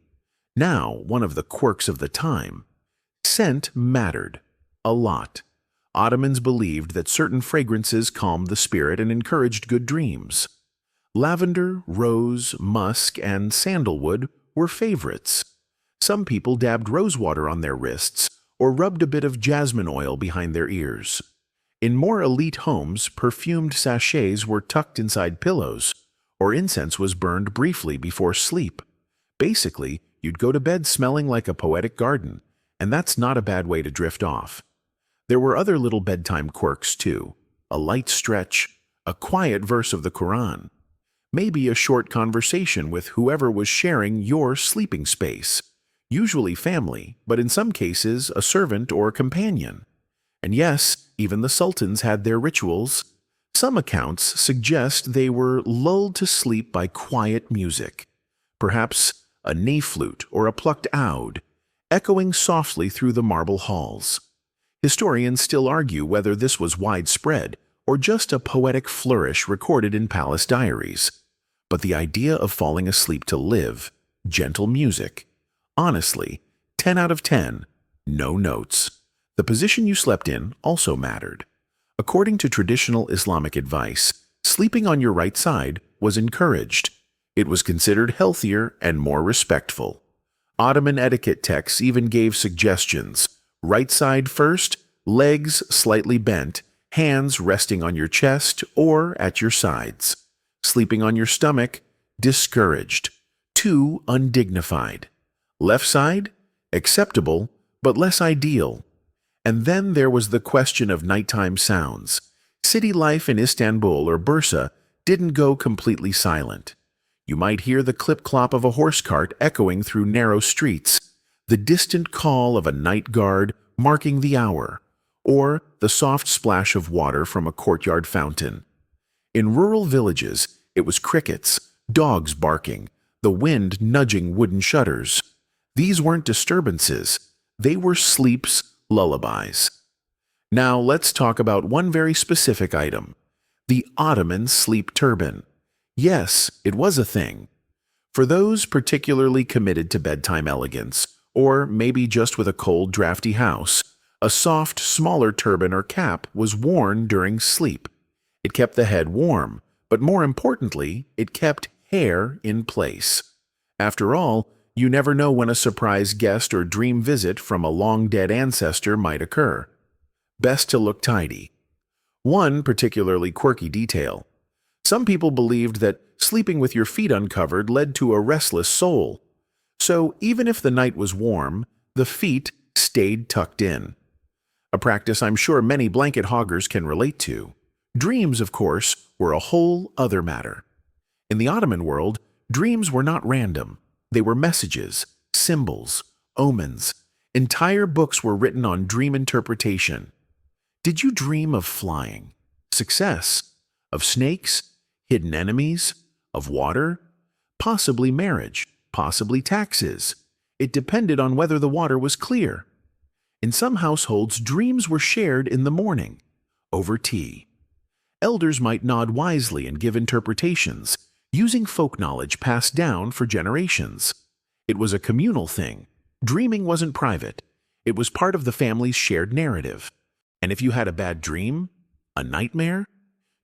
S1: Now, one of the quirks of the time. Scent mattered. A lot. Ottomans believed that certain fragrances calmed the spirit and encouraged good dreams. Lavender, rose, musk, and sandalwood were favorites. Some people dabbed rosewater on their wrists or rubbed a bit of jasmine oil behind their ears. In more elite homes, perfumed sachets were tucked inside pillows, or incense was burned briefly before sleep. Basically, you'd go to bed smelling like a poetic garden, and that's not a bad way to drift off. There were other little bedtime quirks, too. A light stretch, a quiet verse of the Quran, maybe a short conversation with whoever was sharing your sleeping space. Usually family, but in some cases a servant or companion. And yes, even the sultans had their rituals. Some accounts suggest they were lulled to sleep by quiet music, perhaps a ney flute or a plucked oud, echoing softly through the marble halls. Historians still argue whether this was widespread or just a poetic flourish recorded in palace diaries. But the idea of falling asleep to live, gentle music, honestly, 10 out of 10, no notes. The position you slept in also mattered. According to traditional Islamic advice, sleeping on your right side was encouraged. It was considered healthier and more respectful. Ottoman etiquette texts even gave suggestions: right side first, legs slightly bent, hands resting on your chest or at your sides. Sleeping on your stomach, discouraged. Too undignified. Left side, acceptable, but less ideal. And then there was the question of nighttime sounds. City life in Istanbul or Bursa didn't go completely silent. You might hear the clip-clop of a horse cart echoing through narrow streets, the distant call of a night guard marking the hour, or the soft splash of water from a courtyard fountain. In rural villages, it was crickets, dogs barking, the wind nudging wooden shutters. These weren't disturbances, they were sleep's lullabies. Now let's talk about one very specific item: the Ottoman sleep turban. Yes, it was a thing. For those particularly committed to bedtime elegance, or maybe just with a cold, drafty house, a soft, smaller turban or cap was worn during sleep. It kept the head warm, but more importantly, it kept hair in place. After all, you never know when a surprise guest or dream visit from a long-dead ancestor might occur. Best to look tidy. One particularly quirky detail: some people believed that sleeping with your feet uncovered led to a restless soul. So even if the night was warm, the feet stayed tucked in. A practice I'm sure many blanket hoggers can relate to. Dreams, of course, were a whole other matter. In the Ottoman world, dreams were not random. They were messages, symbols, omens. Entire books were written on dream interpretation. Did you dream of flying, success, of snakes, hidden enemies, of water? Possibly marriage, possibly taxes. It depended on whether the water was clear. In some households, dreams were shared in the morning, over tea. Elders might nod wisely and give interpretations, using folk knowledge passed down for generations. It was a communal thing. Dreaming wasn't private. It was part of the family's shared narrative. And if you had a bad dream, a nightmare,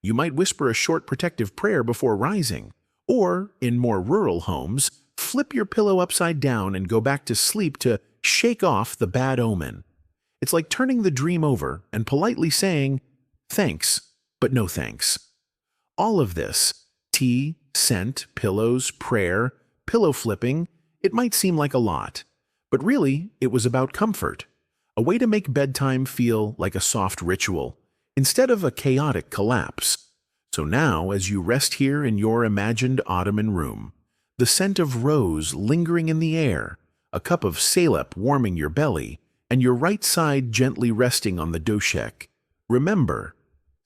S1: you might whisper a short protective prayer before rising, or, in more rural homes, flip your pillow upside down and go back to sleep to shake off the bad omen. It's like turning the dream over and politely saying, "Thanks, but no thanks." All of this, tea, scent, pillows, prayer, pillow flipping, it might seem like a lot, but really it was about comfort, a way to make bedtime feel like a soft ritual, instead of a chaotic collapse. So now, as you rest here in your imagined Ottoman room, the scent of rose lingering in the air, a cup of salep warming your belly, and your right side gently resting on the döşek, remember,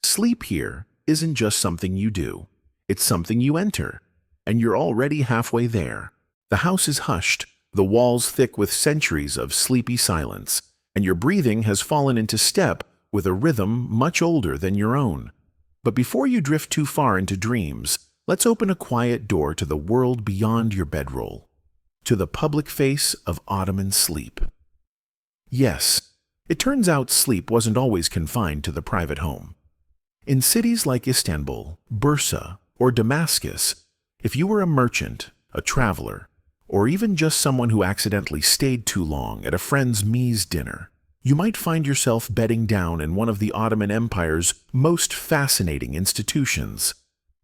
S1: sleep here isn't just something you do. It's something you enter, and you're already halfway there. The house is hushed, the walls thick with centuries of sleepy silence, and your breathing has fallen into step with a rhythm much older than your own. But before you drift too far into dreams, let's open a quiet door to the world beyond your bedroll, to the public face of Ottoman sleep. Yes, it turns out sleep wasn't always confined to the private home. In cities like Istanbul, Bursa, or Damascus, if you were a merchant, a traveler, or even just someone who accidentally stayed too long at a friend's mise dinner, you might find yourself bedding down in one of the Ottoman Empire's most fascinating institutions,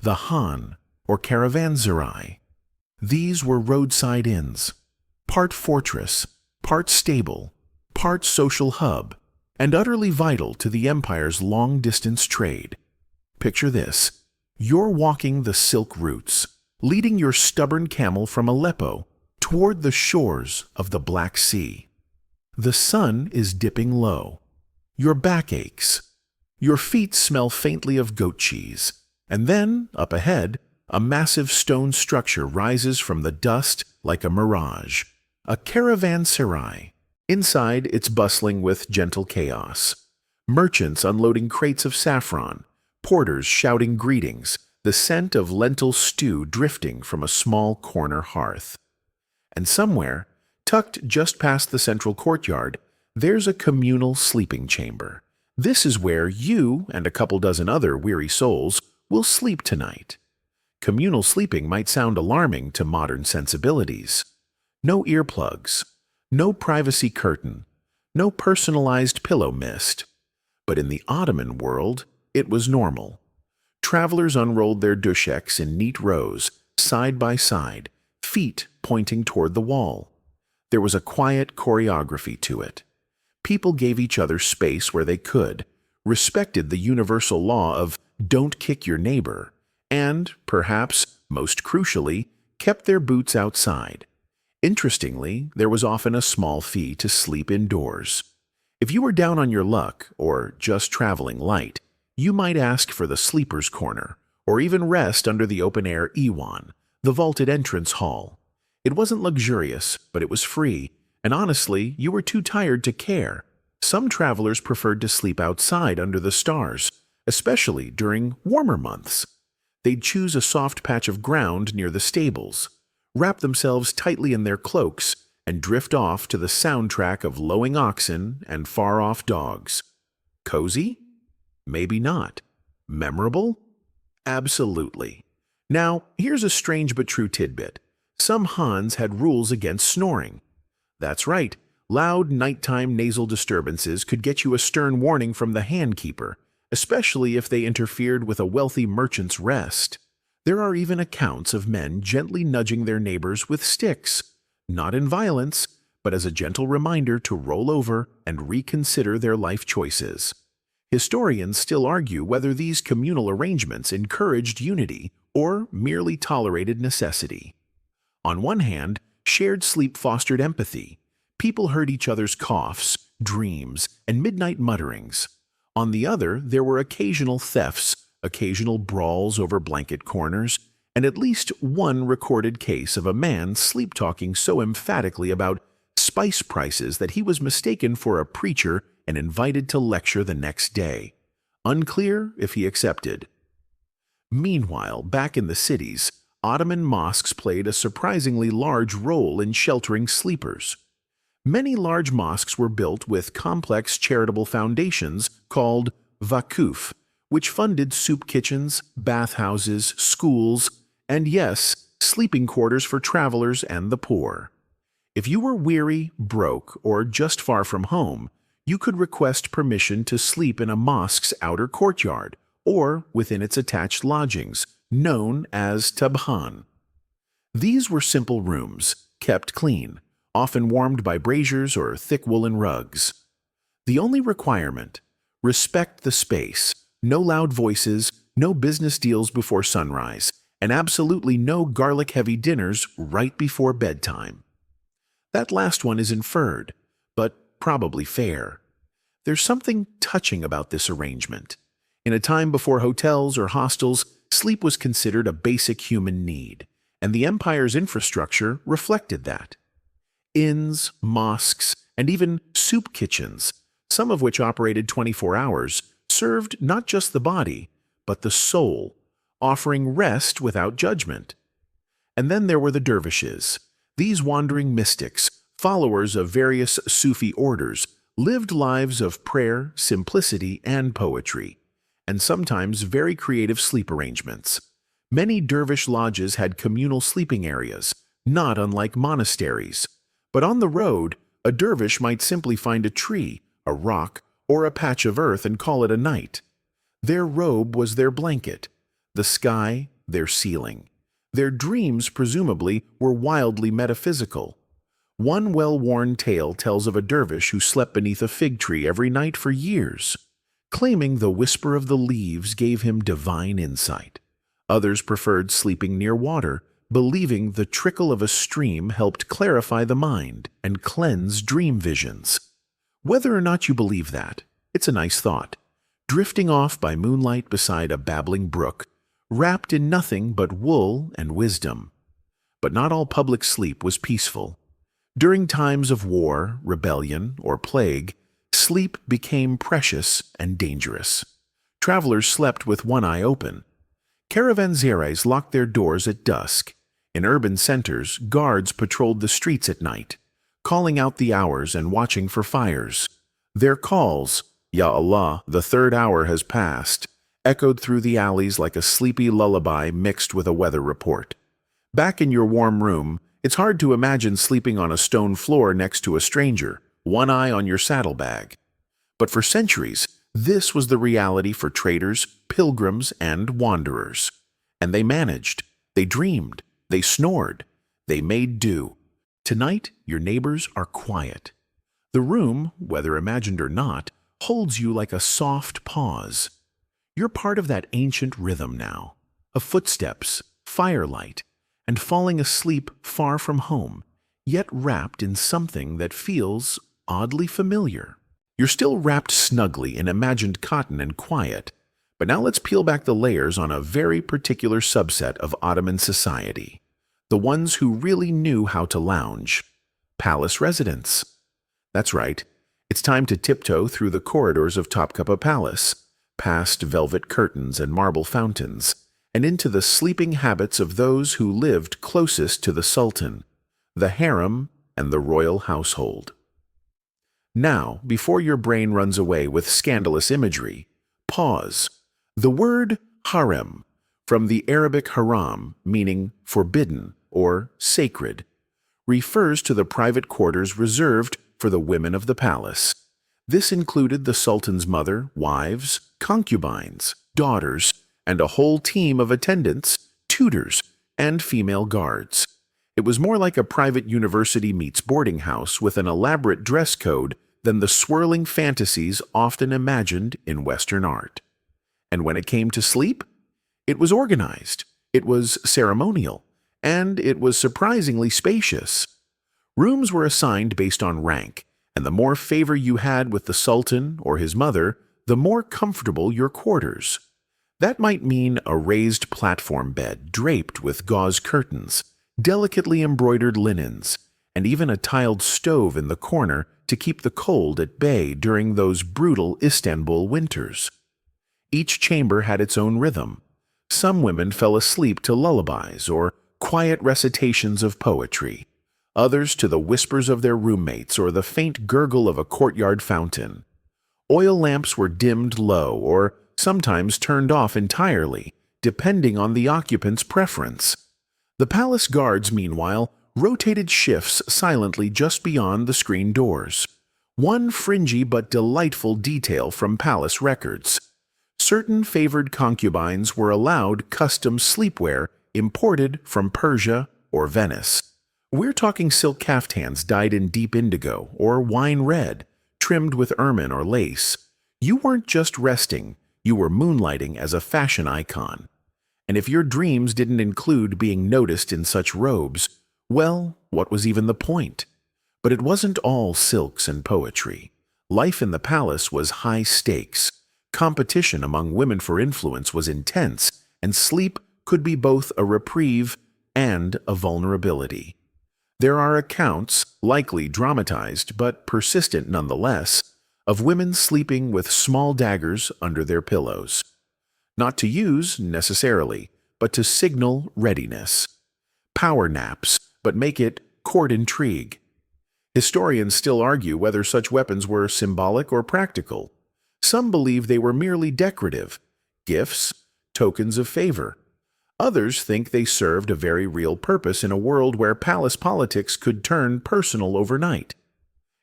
S1: the Han, or caravanserai. These were roadside inns, part fortress, part stable, part social hub, and utterly vital to the empire's long-distance trade. Picture this. You're walking the silk routes, leading your stubborn camel from Aleppo toward the shores of the Black Sea. The sun is dipping low. Your back aches. Your feet smell faintly of goat cheese. And then, up ahead, a massive stone structure rises from the dust like a mirage. A caravanserai. Inside, it's bustling with gentle chaos. Merchants unloading crates of saffron, porters shouting greetings, the scent of lentil stew drifting from a small corner hearth. And somewhere, tucked just past the central courtyard, there's a communal sleeping chamber. This is where you and a couple dozen other weary souls will sleep tonight. Communal sleeping might sound alarming to modern sensibilities. No earplugs, no privacy curtain, no personalized pillow mist. But in the Ottoman world, it was normal. Travelers unrolled their döşeks in neat rows, side by side, feet pointing toward the wall. There was a quiet choreography to it. People gave each other space where they could, respected the universal law of don't kick your neighbor, and, perhaps most crucially, kept their boots outside. Interestingly, there was often a small fee to sleep indoors. If you were down on your luck, or just traveling light, you might ask for the sleeper's corner, or even rest under the open-air iwan, the vaulted entrance hall. It wasn't luxurious, but it was free, and honestly, you were too tired to care. Some travelers preferred to sleep outside under the stars, especially during warmer months. They'd choose a soft patch of ground near the stables, wrap themselves tightly in their cloaks, and drift off to the soundtrack of lowing oxen and far-off dogs. Cozy? Maybe not. Memorable? Absolutely. Now, here's a strange but true tidbit. Some Hans had rules against snoring. That's right, loud nighttime nasal disturbances could get you a stern warning from the handkeeper, especially if they interfered with a wealthy merchant's rest. There are even accounts of men gently nudging their neighbors with sticks, not in violence, but as a gentle reminder to roll over and reconsider their life choices. Historians still argue whether these communal arrangements encouraged unity or merely tolerated necessity. On one hand, shared sleep fostered empathy. People heard each other's coughs, dreams, and midnight mutterings. On the other, there were occasional thefts, occasional brawls over blanket corners, and at least one recorded case of a man sleep-talking so emphatically about spice prices that he was mistaken for a preacher and invited to lecture the next day. Unclear if he accepted. Meanwhile, back in the cities, Ottoman mosques played a surprisingly large role in sheltering sleepers. Many large mosques were built with complex charitable foundations called vakuf, which funded soup kitchens, bathhouses, schools, and yes, sleeping quarters for travelers and the poor. If you were weary, broke, or just far from home, you could request permission to sleep in a mosque's outer courtyard or within its attached lodgings, known as tabhan. These were simple rooms, kept clean, often warmed by braziers or thick woolen rugs. The only requirement: respect the space, no loud voices, no business deals before sunrise, and absolutely no garlic-heavy dinners right before bedtime. That last one is inferred, but probably fair. There's something touching about this arrangement. In a time before hotels or hostels, sleep was considered a basic human need, and the empire's infrastructure reflected that. Inns, mosques, and even soup kitchens, some of which operated 24 hours, served not just the body, but the soul, offering rest without judgment. And then there were the dervishes. These wandering mystics, followers of various Sufi orders, lived lives of prayer, simplicity, and poetry, and sometimes very creative sleep arrangements. Many dervish lodges had communal sleeping areas, not unlike monasteries. But on the road, a dervish might simply find a tree, a rock, or a patch of earth and call it a night. Their robe was their blanket, the sky their ceiling. Their dreams, presumably, were wildly metaphysical. One well-worn tale tells of a dervish who slept beneath a fig tree every night for years, claiming the whisper of the leaves gave him divine insight. Others preferred sleeping near water, believing the trickle of a stream helped clarify the mind and cleanse dream visions. Whether or not you believe that, it's a nice thought. Drifting off by moonlight beside a babbling brook, wrapped in nothing but wool and wisdom. But not all public sleep was peaceful. During times of war, rebellion, or plague, sleep became precious and dangerous. Travelers slept with one eye open. Caravanserais locked their doors at dusk. In urban centers, guards patrolled the streets at night, calling out the hours and watching for fires. Their calls, "Ya Allah, the third hour has passed," echoed through the alleys like a sleepy lullaby mixed with a weather report. Back in your warm room, it's hard to imagine sleeping on a stone floor next to a stranger, one eye on your saddlebag. But for centuries, this was the reality for traders, pilgrims, and wanderers. And they managed. They dreamed. They snored. They made do. Tonight, your neighbors are quiet. The room, whether imagined or not, holds you like a soft pause. You're part of that ancient rhythm now, of footsteps, firelight, and falling asleep far from home, yet wrapped in something that feels oddly familiar. You're still wrapped snugly in imagined cotton and quiet, but now let's peel back the layers on a very particular subset of Ottoman society, the ones who really knew how to lounge. Palace residents. That's right, it's time to tiptoe through the corridors of Topkapi Palace, past velvet curtains and marble fountains, and into the sleeping habits of those who lived closest to the Sultan, the harem, and the royal household. Now, before your brain runs away with scandalous imagery, pause. The word harem, from the Arabic haram, meaning forbidden or sacred, refers to the private quarters reserved for the women of the palace. This included the Sultan's mother, wives, concubines, daughters, and a whole team of attendants, tutors, and female guards. It was more like a private university meets boarding house with an elaborate dress code than the swirling fantasies often imagined in Western art. And when it came to sleep, it was organized. It was ceremonial, and it was surprisingly spacious. Rooms were assigned based on rank, and the more favor you had with the sultan or his mother, the more comfortable your quarters. That might mean a raised platform bed draped with gauze curtains, delicately embroidered linens, and even a tiled stove in the corner to keep the cold at bay during those brutal Istanbul winters. Each chamber had its own rhythm. Some women fell asleep to lullabies or quiet recitations of poetry, others to the whispers of their roommates or the faint gurgle of a courtyard fountain. Oil lamps were dimmed low or sometimes turned off entirely, depending on the occupant's preference. The palace guards, meanwhile, rotated shifts silently just beyond the screen doors. One fringy but delightful detail from palace records. Certain favored concubines were allowed custom sleepwear imported from Persia or Venice. We're talking silk caftans dyed in deep indigo or wine red, trimmed with ermine or lace. You weren't just resting, you were moonlighting as a fashion icon. And if your dreams didn't include being noticed in such robes, well, what was even the point? But it wasn't all silks and poetry. Life in the palace was high stakes. Competition among women for influence was intense, and sleep could be both a reprieve and a vulnerability. There are accounts, likely dramatized but persistent nonetheless, of women sleeping with small daggers under their pillows. Not to use, necessarily, but to signal readiness. Power naps, but make it court intrigue. Historians still argue whether such weapons were symbolic or practical. Some believe they were merely decorative, gifts, tokens of favor. Others think they served a very real purpose in a world where palace politics could turn personal overnight.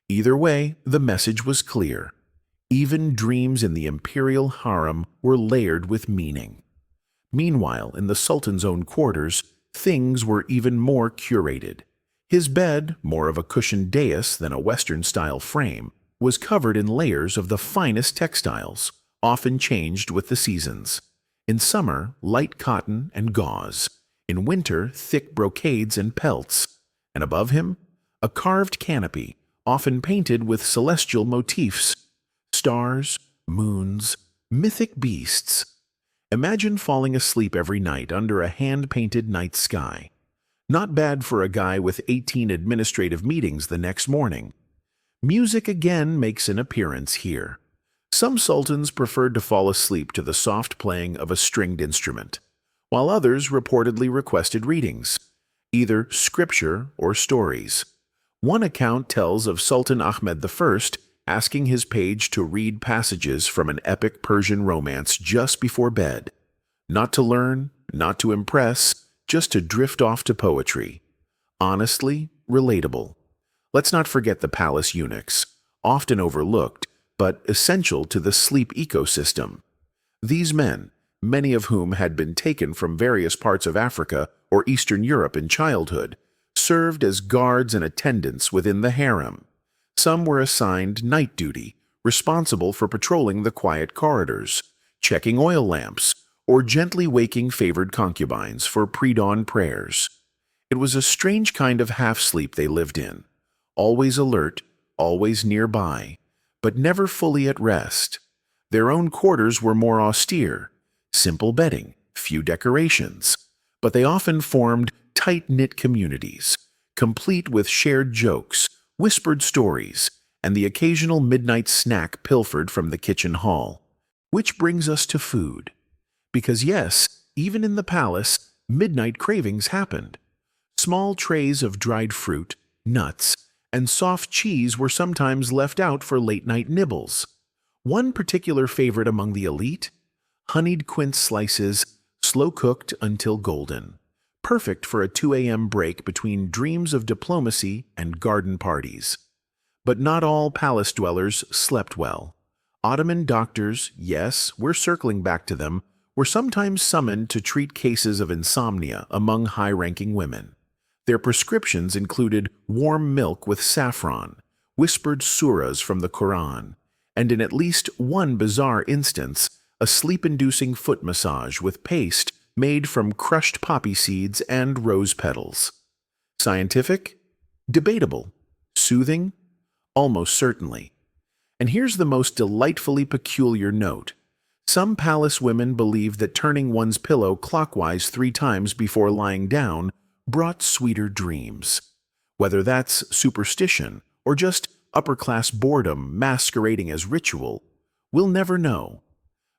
S1: Either way, the message was clear. Even dreams in the imperial harem were layered with meaning. Meanwhile, in the sultan's own quarters, things were even more curated. His bed, more of a cushioned dais than a Western-style frame, was covered in layers of the finest textiles, often changed with the seasons. In summer, light cotton and gauze. In winter, thick brocades and pelts. And above him, a carved canopy, often painted with celestial motifs. Stars, moons, mythic beasts. Imagine falling asleep every night under a hand-painted night sky. Not bad for a guy with 18 administrative meetings the next morning. Music again makes an appearance here. Some sultans preferred to fall asleep to the soft playing of a stringed instrument, while others reportedly requested readings, either scripture or stories. One account tells of Sultan Ahmed I asking his page to read passages from an epic Persian romance just before bed. Not to learn, not to impress, just to drift off to poetry. Honestly, relatable. Let's not forget the palace eunuchs, often overlooked, but essential to the sleep ecosystem. These men, many of whom had been taken from various parts of Africa or Eastern Europe in childhood, served as guards and attendants within the harem. Some were assigned night duty, responsible for patrolling the quiet corridors, checking oil lamps, or gently waking favored concubines for pre-dawn prayers. It was a strange kind of half-sleep they lived in, always alert, always nearby, but never fully at rest. Their own quarters were more austere, simple bedding, few decorations, but they often formed tight-knit communities, complete with shared jokes, whispered stories, and the occasional midnight snack pilfered from the kitchen hall. Which brings us to food. Because yes, even in the palace, midnight cravings happened. Small trays of dried fruit, nuts, and soft cheese were sometimes left out for late-night nibbles. One particular favorite among the elite? Honeyed quince slices, slow-cooked until golden. Perfect for a 2 a.m. break between dreams of diplomacy and garden parties. But not all palace dwellers slept well. Ottoman doctors, yes, we're circling back to them, were sometimes summoned to treat cases of insomnia among high-ranking women. Their prescriptions included warm milk with saffron, whispered surahs from the Quran, and in at least one bizarre instance, a sleep-inducing foot massage with paste made from crushed poppy seeds and rose petals. Scientific? Debatable. Soothing? Almost certainly. And here's the most delightfully peculiar note. Some palace women believed that turning one's pillow clockwise 3 times before lying down brought sweeter dreams. Whether that's superstition or just upper-class boredom masquerading as ritual, we'll never know.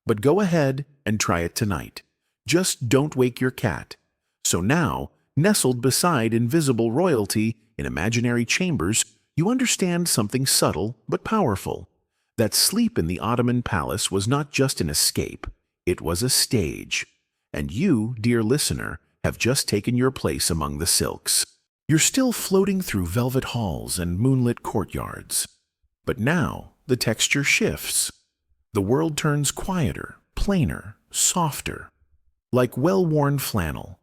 S1: But go ahead and try it tonight. Just don't wake your cat. So now, nestled beside invisible royalty in imaginary chambers, you understand something subtle but powerful. That sleep in the Ottoman palace was not just an escape, it was a stage. And you, dear listener, have just taken your place among the silks. You're still floating through velvet halls and moonlit courtyards. But now, the texture shifts. The world turns quieter, plainer, softer, like well-worn flannel.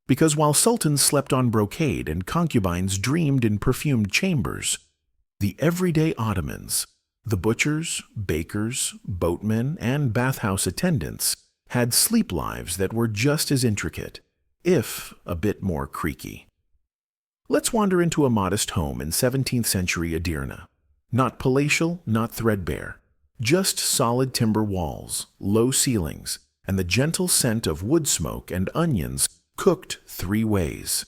S1: Because while sultans slept on brocade and concubines dreamed in perfumed chambers, the everyday Ottomans, the butchers, bakers, boatmen, and bathhouse attendants, had sleep lives that were just as intricate, if a bit more creaky. Let's wander into a modest home in 17th century Edirne. Not palatial, not threadbare. Just solid timber walls, low ceilings, and the gentle scent of wood smoke and onions cooked 3 ways.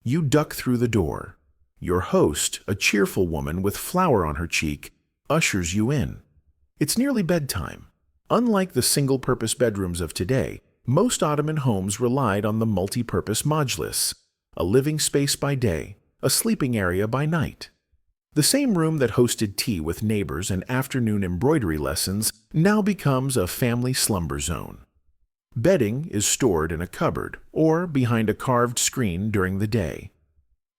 S1: You duck through the door. Your host, a cheerful woman with flour on her cheek, ushers you in. It's nearly bedtime. Unlike the single-purpose bedrooms of today, most Ottoman homes relied on the multi-purpose modulus, a living space by day, a sleeping area by night. The same room that hosted tea with neighbors and afternoon embroidery lessons now becomes a family slumber zone. Bedding is stored in a cupboard or behind a carved screen during the day.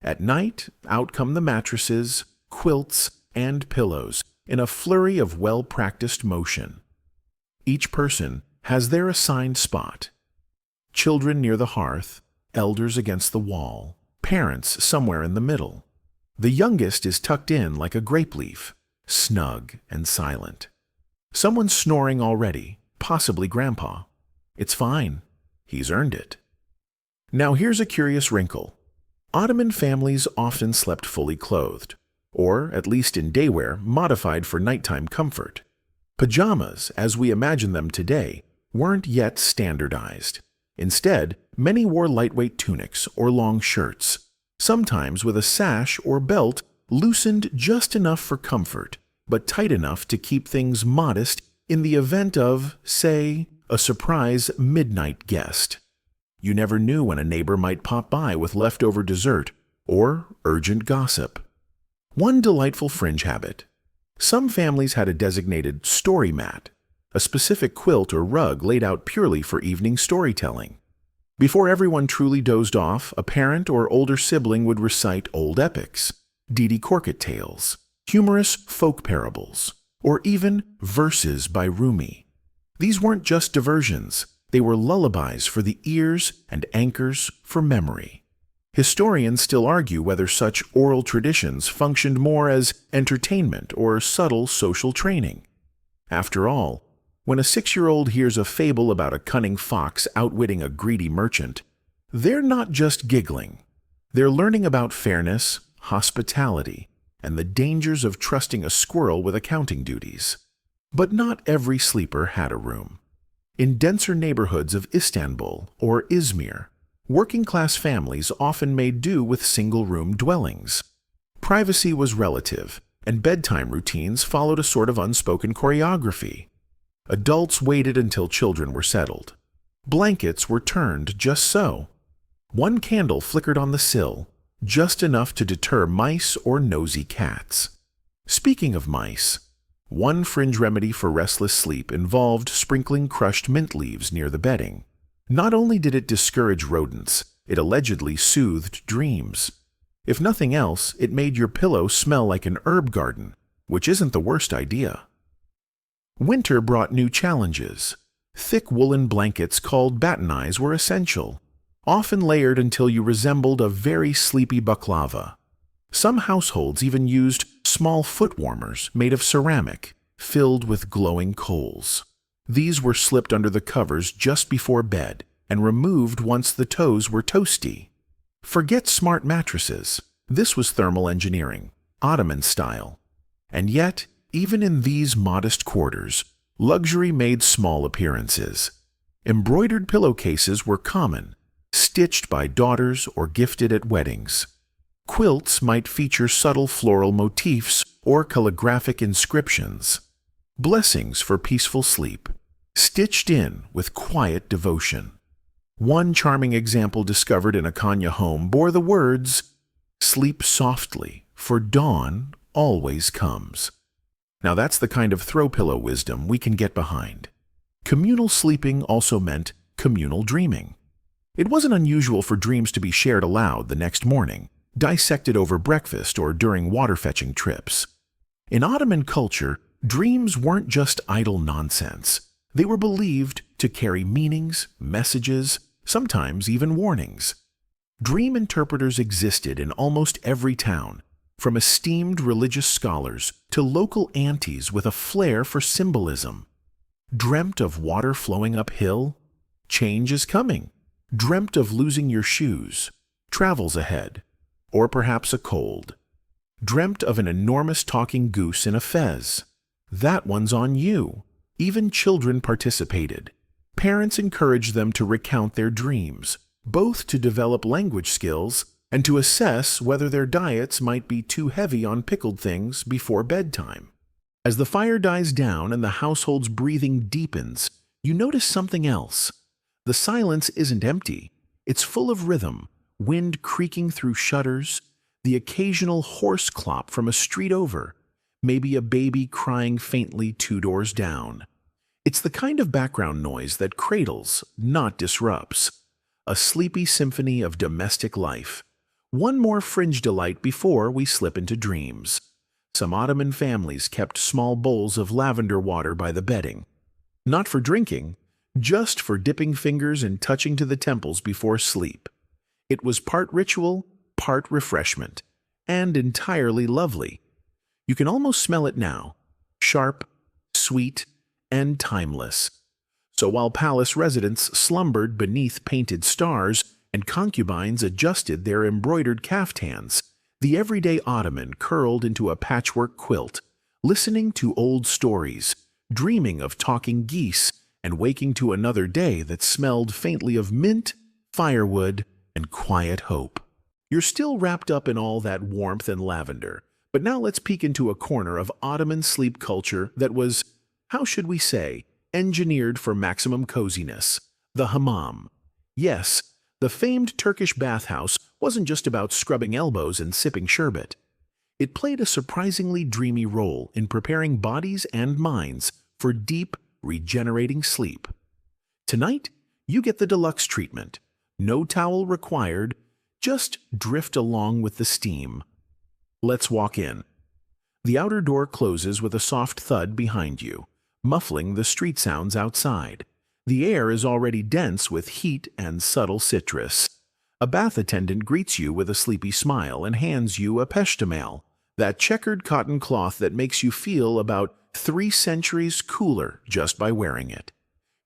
S1: At night, out come the mattresses, quilts, and pillows in a flurry of well-practiced motion. Each person has their assigned spot. Children near the hearth, elders against the wall, parents somewhere in the middle. The youngest is tucked in like a grape leaf, snug and silent. Someone's snoring already, possibly Grandpa. It's fine. He's earned it. Now here's a curious wrinkle. Ottoman families often slept fully clothed, or, at least in daywear, modified for nighttime comfort. Pajamas, as we imagine them today, weren't yet standardized. Instead, many wore lightweight tunics or long shirts, sometimes with a sash or belt loosened just enough for comfort, but tight enough to keep things modest in the event of, say, a surprise midnight guest. You never knew when a neighbor might pop by with leftover dessert or urgent gossip. One delightful fringe habit. Some families had a designated story mat, a specific quilt or rug laid out purely for evening storytelling. Before everyone truly dozed off, a parent or older sibling would recite old epics, Didi Corket tales, humorous folk parables, or even verses by Rumi. These weren't just diversions, they were lullabies for the ears and anchors for memory. Historians still argue whether such oral traditions functioned more as entertainment or subtle social training. After all, when a 6-year-old hears a fable about a cunning fox outwitting a greedy merchant, they're not just giggling. They're learning about fairness, hospitality, and the dangers of trusting a squirrel with accounting duties. But not every sleeper had a room. In denser neighborhoods of Istanbul or Izmir, working-class families often made do with single-room dwellings. Privacy was relative, and bedtime routines followed a sort of unspoken choreography. Adults waited until children were settled. Blankets were turned just so. One candle flickered on the sill, just enough to deter mice or nosy cats. Speaking of mice, one fringe remedy for restless sleep involved sprinkling crushed mint leaves near the bedding. Not only did it discourage rodents, it allegedly soothed dreams. If nothing else, it made your pillow smell like an herb garden, which isn't the worst idea. Winter brought new challenges. Thick woolen blankets called batanies were essential, often layered until you resembled a very sleepy baklava. Some households even used small foot warmers made of ceramic, filled with glowing coals. These were slipped under the covers just before bed, and removed once the toes were toasty. Forget smart mattresses. This was thermal engineering, Ottoman style. And yet, even in these modest quarters, luxury made small appearances. Embroidered pillowcases were common, stitched by daughters or gifted at weddings. Quilts might feature subtle floral motifs or calligraphic inscriptions. Blessings for peaceful sleep, stitched in with quiet devotion. One charming example discovered in a Konya home bore the words, "Sleep softly, for dawn always comes." Now that's the kind of throw pillow wisdom we can get behind. Communal sleeping also meant communal dreaming. It wasn't unusual for dreams to be shared aloud the next morning, dissected over breakfast or during water-fetching trips. In Ottoman culture, dreams weren't just idle nonsense. They were believed to carry meanings, messages, sometimes even warnings. Dream interpreters existed in almost every town, from esteemed religious scholars to local aunties with a flair for symbolism. Dreamt of water flowing uphill? Change is coming. Dreamt of losing your shoes? Travel's ahead. Or perhaps a cold. Dreamt of an enormous talking goose in a fez? That one's on you. Even children participated. Parents encouraged them to recount their dreams, both to develop language skills and to assess whether their diets might be too heavy on pickled things before bedtime. As the fire dies down and the household's breathing deepens, you notice something else. The silence isn't empty. It's full of rhythm, wind creaking through shutters, the occasional horse clop from a street over, maybe a baby crying faintly 2 doors down. It's the kind of background noise that cradles, not disrupts. A sleepy symphony of domestic life. One more fringe delight before we slip into dreams. Some Ottoman families kept small bowls of lavender water by the bedding. Not for drinking, just for dipping fingers and touching to the temples before sleep. It was part ritual, part refreshment, and entirely lovely. You can almost smell it now, sharp, sweet, and timeless. So while palace residents slumbered beneath painted stars and concubines adjusted their embroidered caftans, the everyday Ottoman curled into a patchwork quilt, listening to old stories, dreaming of talking geese, and waking to another day that smelled faintly of mint, firewood, and quiet hope. You're still wrapped up in all that warmth and lavender, but now let's peek into a corner of Ottoman sleep culture that was, how should we say, engineered for maximum coziness: the hammam. Yes, the famed Turkish bathhouse wasn't just about scrubbing elbows and sipping sherbet. It played a surprisingly dreamy role in preparing bodies and minds for deep, regenerating sleep. Tonight, you get the deluxe treatment. No towel required, just drift along with the steam. Let's walk in. The outer door closes with a soft thud behind you, muffling the street sounds outside. The air is already dense with heat and subtle citrus. A bath attendant greets you with a sleepy smile and hands you a peshtemel, that checkered cotton cloth that makes you feel about 3 centuries cooler just by wearing it.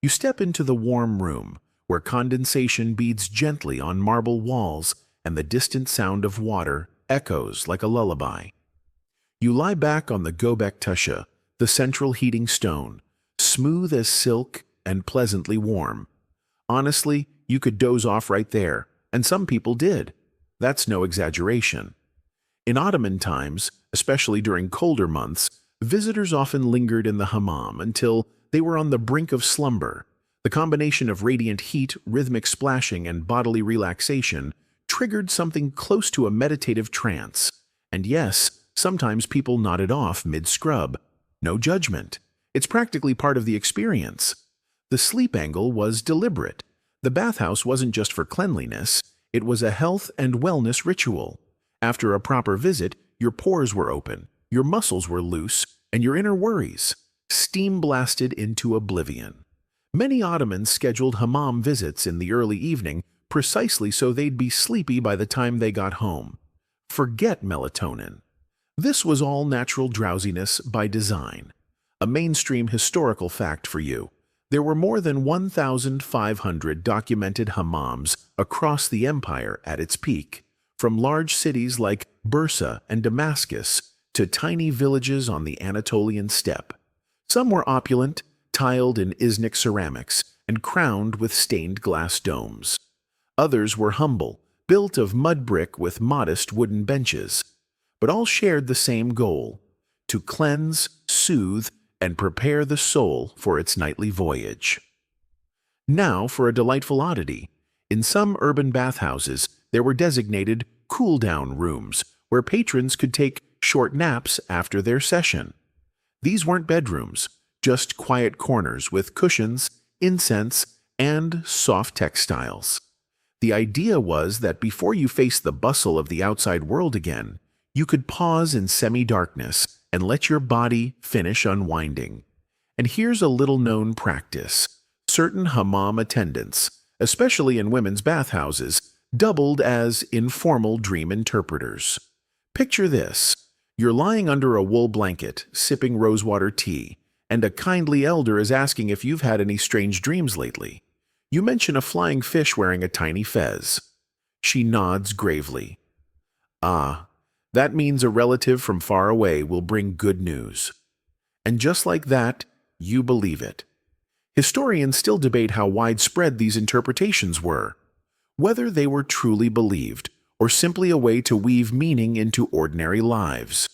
S1: You step into the warm room, where condensation beads gently on marble walls and the distant sound of water echoes like a lullaby. You lie back on the gobek taşı, the central heating stone, smooth as silk and pleasantly warm. Honestly, you could doze off right there, and some people did. That's no exaggeration. In Ottoman times, especially during colder months, visitors often lingered in the hammam until they were on the brink of slumber. The combination of radiant heat, rhythmic splashing, and bodily relaxation triggered something close to a meditative trance. And yes, sometimes people nodded off mid-scrub. No judgment. It's practically part of the experience. The sleep angle was deliberate. The bathhouse wasn't just for cleanliness, it was a health and wellness ritual. After a proper visit, your pores were open, your muscles were loose, and your inner worries steam blasted into oblivion. Many Ottomans scheduled hammam visits in the early evening precisely so they'd be sleepy by the time they got home. Forget melatonin. This was all natural drowsiness by design. A mainstream historical fact for you. There were more than 1,500 documented hammams across the empire at its peak, from large cities like Bursa and Damascus to tiny villages on the Anatolian steppe. Some were opulent, tiled in Iznik ceramics, and crowned with stained glass domes. Others were humble, built of mud brick with modest wooden benches, but all shared the same goal: to cleanse, soothe, and prepare the soul for its nightly voyage. Now for a delightful oddity. In some urban bathhouses, there were designated cool-down rooms where patrons could take short naps after their session. These weren't bedrooms, just quiet corners with cushions, incense, and soft textiles. The idea was that before you faced the bustle of the outside world again, you could pause in semi-darkness and let your body finish unwinding. And here's a little-known practice. Certain hammam attendants, especially in women's bathhouses, doubled as informal dream interpreters. Picture this. You're lying under a wool blanket, sipping rosewater tea, and a kindly elder is asking if you've had any strange dreams lately. You mention a flying fish wearing a tiny fez. She nods gravely. Ah, that means a relative from far away will bring good news. And just like that, you believe it. Historians still debate how widespread these interpretations were, whether they were truly believed or simply a way to weave meaning into ordinary lives.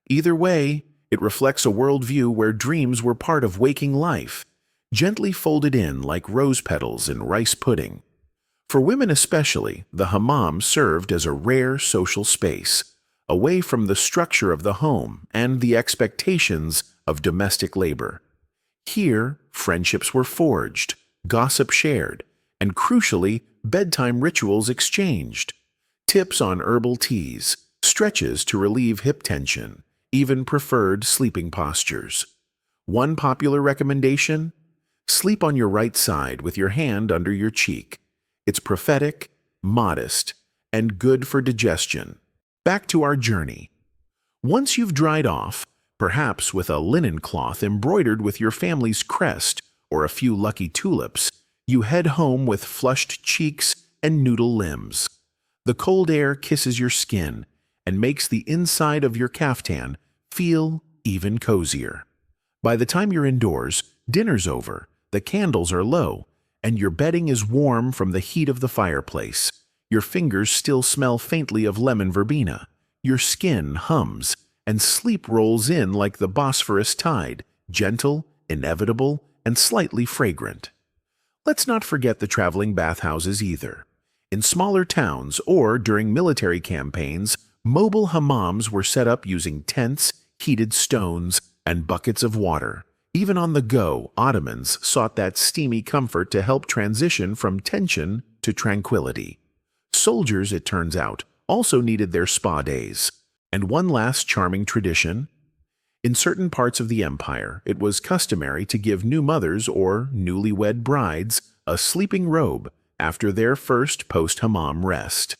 S1: Either way, it reflects a worldview where dreams were part of waking life, gently folded in like rose petals in rice pudding. For women especially, the hammam served as a rare social space, away from the structure of the home and the expectations of domestic labor. Here, friendships were forged, gossip shared, and crucially, bedtime rituals exchanged. Tips on herbal teas, stretches to relieve hip tension, even preferred sleeping postures. One popular recommendation: sleep on your right side with your hand under your cheek. It's prophetic, modest, and good for digestion. Back to our journey. Once you've dried off, perhaps with a linen cloth embroidered with your family's crest or a few lucky tulips, you head home with flushed cheeks and noodle limbs. The cold air kisses your skin and makes the inside of your caftan feel even cozier. By the time you're indoors, dinner's over, the candles are low, and your bedding is warm from the heat of the fireplace. Your fingers still smell faintly of lemon verbena. Your skin hums, and sleep rolls in like the Bosphorus tide, gentle, inevitable, and slightly fragrant. Let's not forget the traveling bathhouses either. In smaller towns or during military campaigns, mobile hammams were set up using tents, heated stones, and buckets of water. Even on the go, Ottomans sought that steamy comfort to help transition from tension to tranquility. Soldiers, it turns out, also needed their spa days. And one last charming tradition. In certain parts of the empire, it was customary to give new mothers or newlywed brides a sleeping robe after their first post-hammam rest.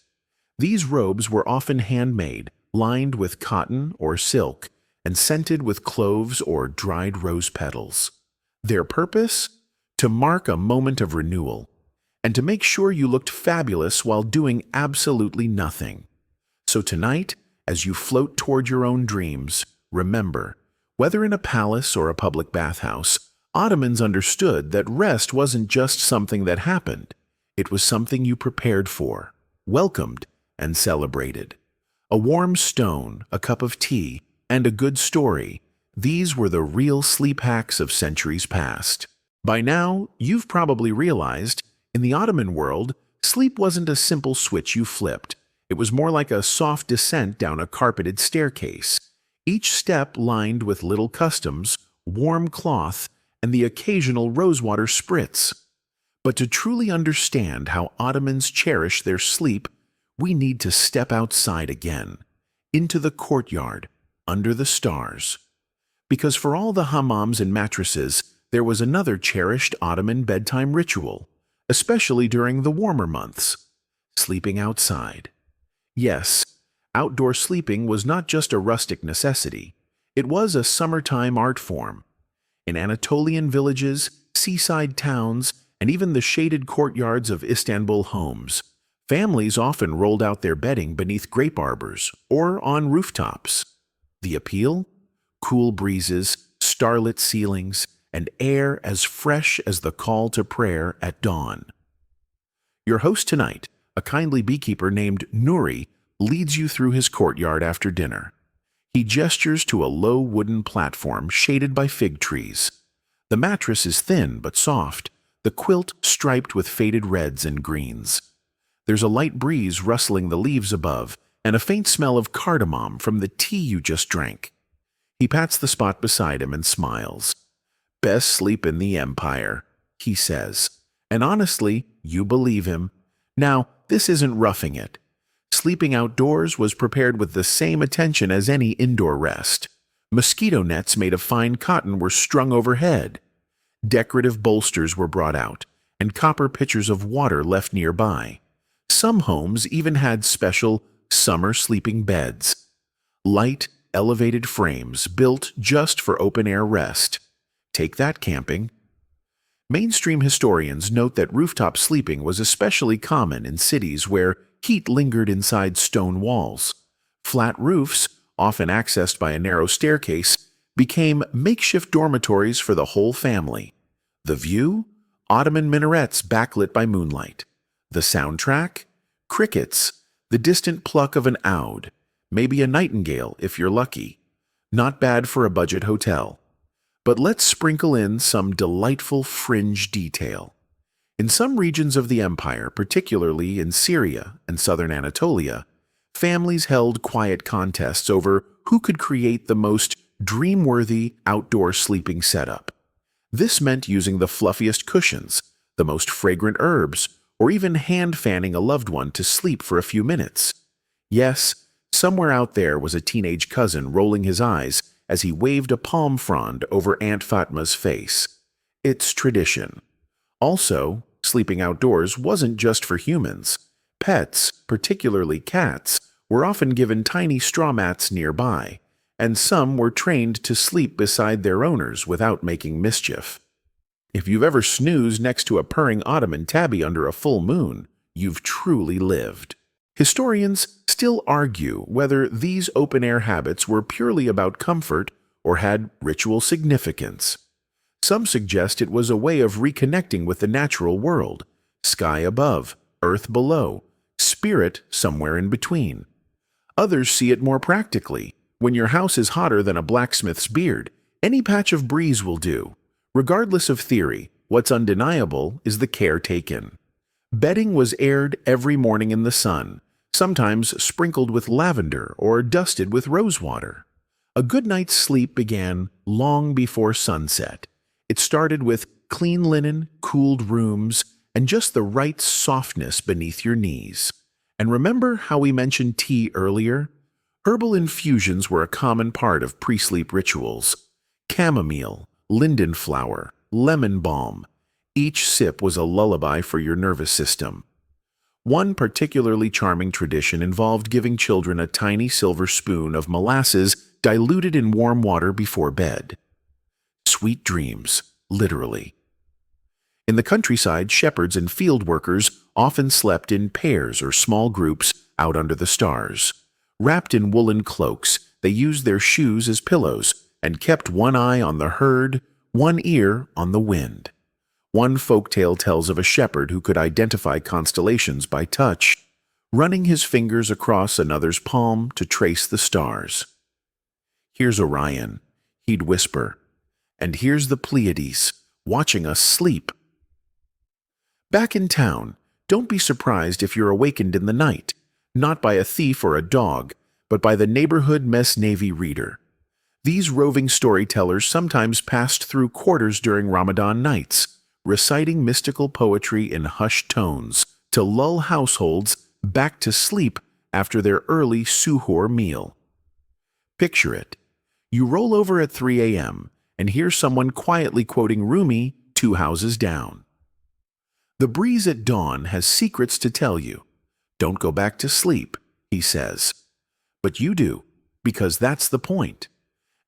S1: These robes were often handmade, lined with cotton or silk, and scented with cloves or dried rose petals. Their purpose? To mark a moment of renewal, and to make sure you looked fabulous while doing absolutely nothing. So tonight, as you float toward your own dreams, remember, whether in a palace or a public bathhouse, Ottomans understood that rest wasn't just something that happened. It was something you prepared for, welcomed, and celebrated. A warm stone, a cup of tea, and a good story, these were the real sleep hacks of centuries past. By now, you've probably realized, in the Ottoman world, sleep wasn't a simple switch you flipped. It was more like a soft descent down a carpeted staircase, each step lined with little customs, warm cloth, and the occasional rosewater spritz. But to truly understand how Ottomans cherish their sleep, we need to step outside again, into the courtyard, under the stars. Because for all the hammams and mattresses, there was another cherished Ottoman bedtime ritual, especially during the warmer months: sleeping outside. Yes, outdoor sleeping was not just a rustic necessity. It was a summertime art form. In Anatolian villages, seaside towns, and even the shaded courtyards of Istanbul homes, families often rolled out their bedding beneath grape arbors or on rooftops. The appeal? Cool breezes, starlit ceilings, and air as fresh as the call to prayer at dawn. Your host tonight, a kindly beekeeper named Nuri, leads you through his courtyard after dinner. He gestures to a low wooden platform shaded by fig trees. The mattress is thin but soft, the quilt striped with faded reds and greens. There's a light breeze rustling the leaves above, and a faint smell of cardamom from the tea you just drank. He pats the spot beside him and smiles. "Best sleep in the empire," he says. And honestly, you believe him. Now, this isn't roughing it. Sleeping outdoors was prepared with the same attention as any indoor rest. Mosquito nets made of fine cotton were strung overhead. Decorative bolsters were brought out, and copper pitchers of water left nearby. Some homes even had special summer sleeping beds. Light, elevated frames built just for open-air rest. Take that camping. Mainstream historians note that rooftop sleeping was especially common in cities where heat lingered inside stone walls. Flat roofs, often accessed by a narrow staircase, became makeshift dormitories for the whole family. The view? Ottoman minarets backlit by moonlight. The soundtrack? Crickets, the distant pluck of an oud, maybe a nightingale if you're lucky. Not bad for a budget hotel. But let's sprinkle in some delightful fringe detail. In some regions of the empire, particularly in Syria and southern Anatolia, families held quiet contests over who could create the most dream-worthy outdoor sleeping setup. This meant using the fluffiest cushions, the most fragrant herbs, or even hand-fanning a loved one to sleep for a few minutes. Yes, somewhere out there was a teenage cousin rolling his eyes as he waved a palm frond over Aunt Fatma's face. It's tradition. Also, sleeping outdoors wasn't just for humans. Pets, particularly cats, were often given tiny straw mats nearby, and some were trained to sleep beside their owners without making mischief. If you've ever snoozed next to a purring Ottoman tabby under a full moon, you've truly lived. Historians still argue whether these open-air habits were purely about comfort or had ritual significance. Some suggest it was a way of reconnecting with the natural world, sky above, earth below, spirit somewhere in between. Others see it more practically. When your house is hotter than a blacksmith's beard, any patch of breeze will do. Regardless of theory, what's undeniable is the care taken. Bedding was aired every morning in the sun, sometimes sprinkled with lavender or dusted with rosewater. A good night's sleep began long before sunset. It started with clean linen, cooled rooms, and just the right softness beneath your knees. And remember how we mentioned tea earlier? Herbal infusions were a common part of pre-sleep rituals. Chamomile, linden flower, lemon balm. Each sip was a lullaby for your nervous system. One particularly charming tradition involved giving children a tiny silver spoon of molasses diluted in warm water before bed. Sweet dreams, literally. In the countryside, shepherds and field workers often slept in pairs or small groups out under the stars. Wrapped in woolen cloaks, they used their shoes as pillows and kept one eye on the herd, one ear on the wind. One folktale tells of a shepherd who could identify constellations by touch, running his fingers across another's palm to trace the stars. "Here's Orion," he'd whisper, "and here's the Pleiades, watching us sleep." Back in town, don't be surprised if you're awakened in the night, not by a thief or a dog, but by the neighborhood Mess Navy reader. These roving storytellers sometimes passed through quarters during Ramadan nights, reciting mystical poetry in hushed tones to lull households back to sleep after their early suhoor meal. Picture it. You roll over at 3 a.m. and hear someone quietly quoting Rumi 2 houses down. The breeze at dawn has secrets to tell you. Don't go back to sleep, he says. But you do, because that's the point.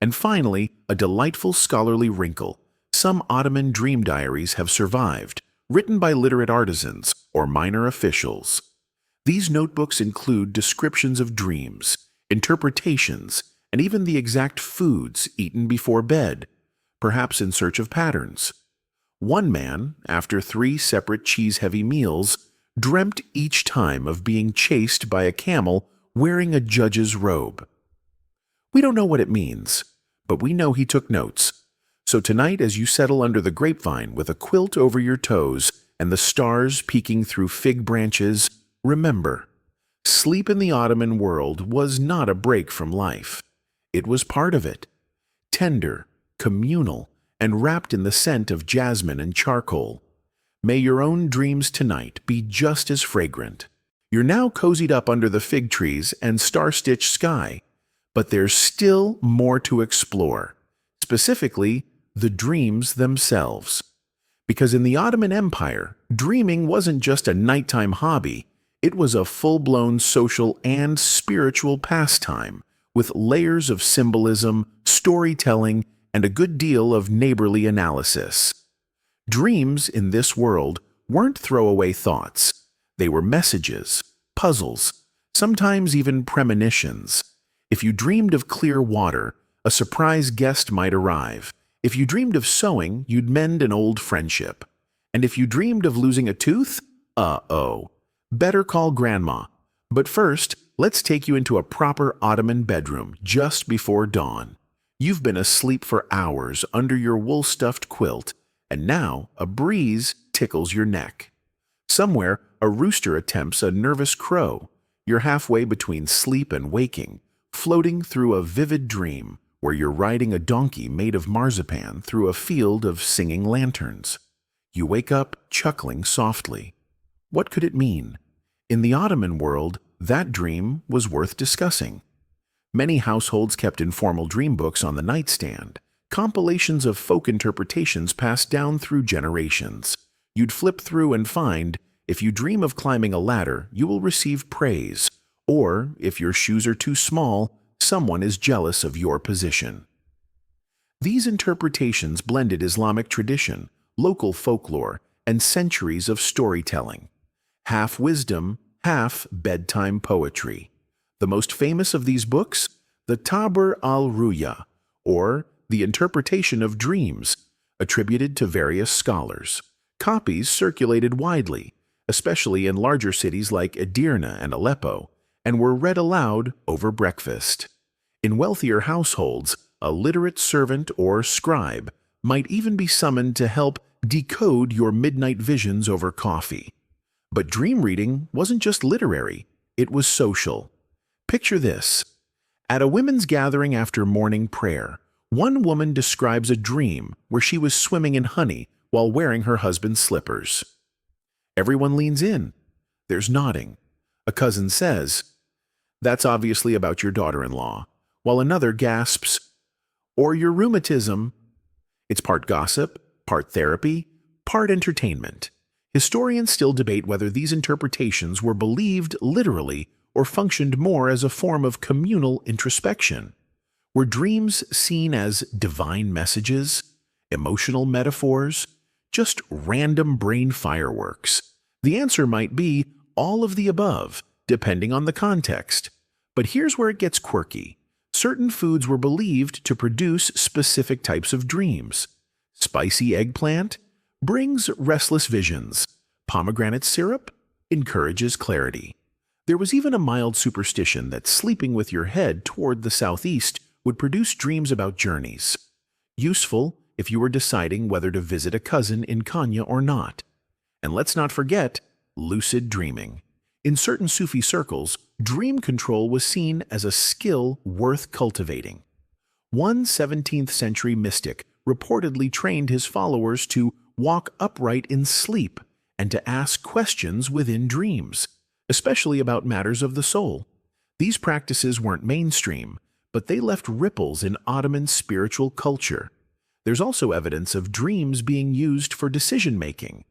S1: And finally, a delightful scholarly wrinkle. some Ottoman dream diaries have survived, written by literate artisans or minor officials. These notebooks include descriptions of dreams, interpretations, and even the exact foods eaten before bed, perhaps in search of patterns. One man, after 3 separate cheese-heavy meals, dreamt each time of being chased by a camel wearing a judge's robe. We don't know what it means, but we know he took notes. So tonight, as you settle under the grapevine with a quilt over your toes and the stars peeking through fig branches, remember, sleep in the Ottoman world was not a break from life. It was part of it. Tender, communal, and wrapped in the scent of jasmine and charcoal. May your own dreams tonight be just as fragrant. You're now cozied up under the fig trees and star-stitched sky, but there's still more to explore, specifically the dreams themselves. Because in the Ottoman Empire, dreaming wasn't just a nighttime hobby, it was a full-blown social and spiritual pastime, with layers of symbolism, storytelling, and a good deal of neighborly analysis. Dreams in this world weren't throwaway thoughts. They were messages, puzzles, sometimes even premonitions. If you dreamed of clear water, a surprise guest might arrive. If you dreamed of sewing, you'd mend an old friendship. And if you dreamed of losing a tooth, better call grandma. But first, let's take you into a proper Ottoman bedroom just before dawn. You've been asleep for hours under your wool-stuffed quilt, and now a breeze tickles your neck. Somewhere, a rooster attempts a nervous crow. You're halfway between sleep and waking, floating through a vivid dream where you're riding a donkey made of marzipan through a field of singing lanterns. You wake up chuckling softly. What could it mean? In the Ottoman world, that dream was worth discussing. Many households kept informal dream books on the nightstand, compilations of folk interpretations passed down through generations. You'd flip through and find, if you dream of climbing a ladder, you will receive praise, or, if your shoes are too small, someone is jealous of your position. These interpretations blended Islamic tradition, local folklore, and centuries of storytelling. Half wisdom, half bedtime poetry. The most famous of these books, the Tabr al-Ruya, or The Interpretation of Dreams, attributed to various scholars. Copies circulated widely, especially in larger cities like Edirne and Aleppo, and were read aloud over breakfast. In wealthier households, a literate servant or scribe might even be summoned to help decode your midnight visions over coffee. But dream reading wasn't just literary, it was social. Picture this. At a women's gathering after morning prayer, one woman describes a dream where she was swimming in honey while wearing her husband's slippers. Everyone leans in. There's nodding. A cousin says, "That's obviously about your daughter-in-law," while another gasps, "Or your rheumatism." It's part gossip, part therapy, part entertainment. Historians still debate whether these interpretations were believed literally or functioned more as a form of communal introspection. Were dreams seen as divine messages, emotional metaphors, just random brain fireworks? The answer might be all of the above, depending on the context. But here's where it gets quirky. Certain foods were believed to produce specific types of dreams. Spicy eggplant brings restless visions. Pomegranate syrup encourages clarity. There was even a mild superstition that sleeping with your head toward the southeast would produce dreams about journeys. Useful if you were deciding whether to visit a cousin in Konya or not. And let's not forget lucid dreaming. In certain Sufi circles, dream control was seen as a skill worth cultivating. One 17th century mystic reportedly trained his followers to walk upright in sleep and to ask questions within dreams, especially about matters of the soul. These practices weren't mainstream, but they left ripples in Ottoman spiritual culture. There's also evidence of dreams being used for decision-making.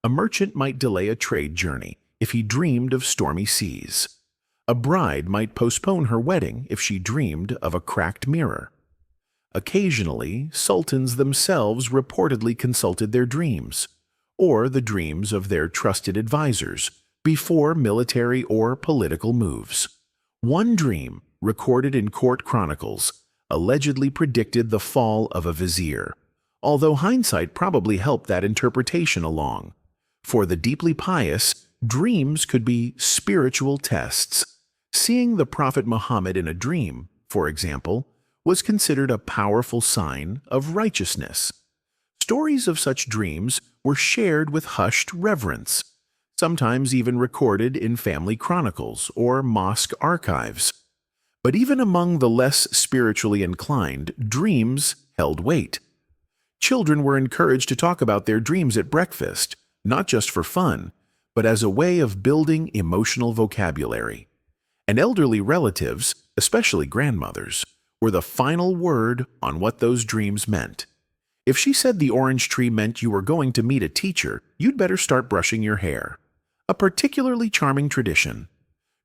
S1: A merchant might delay a trade journey if he dreamed of stormy seas. A bride might postpone her wedding if she dreamed of a cracked mirror. Occasionally, sultans themselves reportedly consulted their dreams, or the dreams of their trusted advisors, before military or political moves. One dream, recorded in court chronicles, allegedly predicted the fall of a vizier, although hindsight probably helped that interpretation along. For the deeply pious, dreams could be spiritual tests. Seeing the Prophet Muhammad in a dream, for example, was considered a powerful sign of righteousness. Stories of such dreams were shared with hushed reverence, sometimes even recorded in family chronicles or mosque archives. But even among the less spiritually inclined, dreams held weight. Children were encouraged to talk about their dreams at breakfast, not just for fun, but as a way of building emotional vocabulary. And elderly relatives, especially grandmothers, were the final word on what those dreams meant. If she said the orange tree meant you were going to meet a teacher, you'd better start brushing your hair. A particularly charming tradition.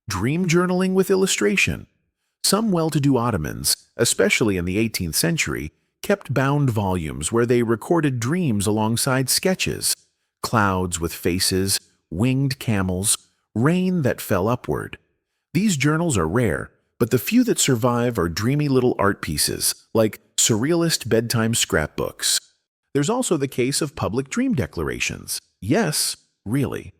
S1: Dream journaling with illustration. Some well-to-do Ottomans, especially in the 18th century, kept bound volumes where they recorded dreams alongside sketches. Clouds with faces, winged camels, rain that fell upward. These journals are rare, but the few that survive are dreamy little art pieces, like surrealist bedtime scrapbooks. There's also the case of public dream declarations. Yes, really.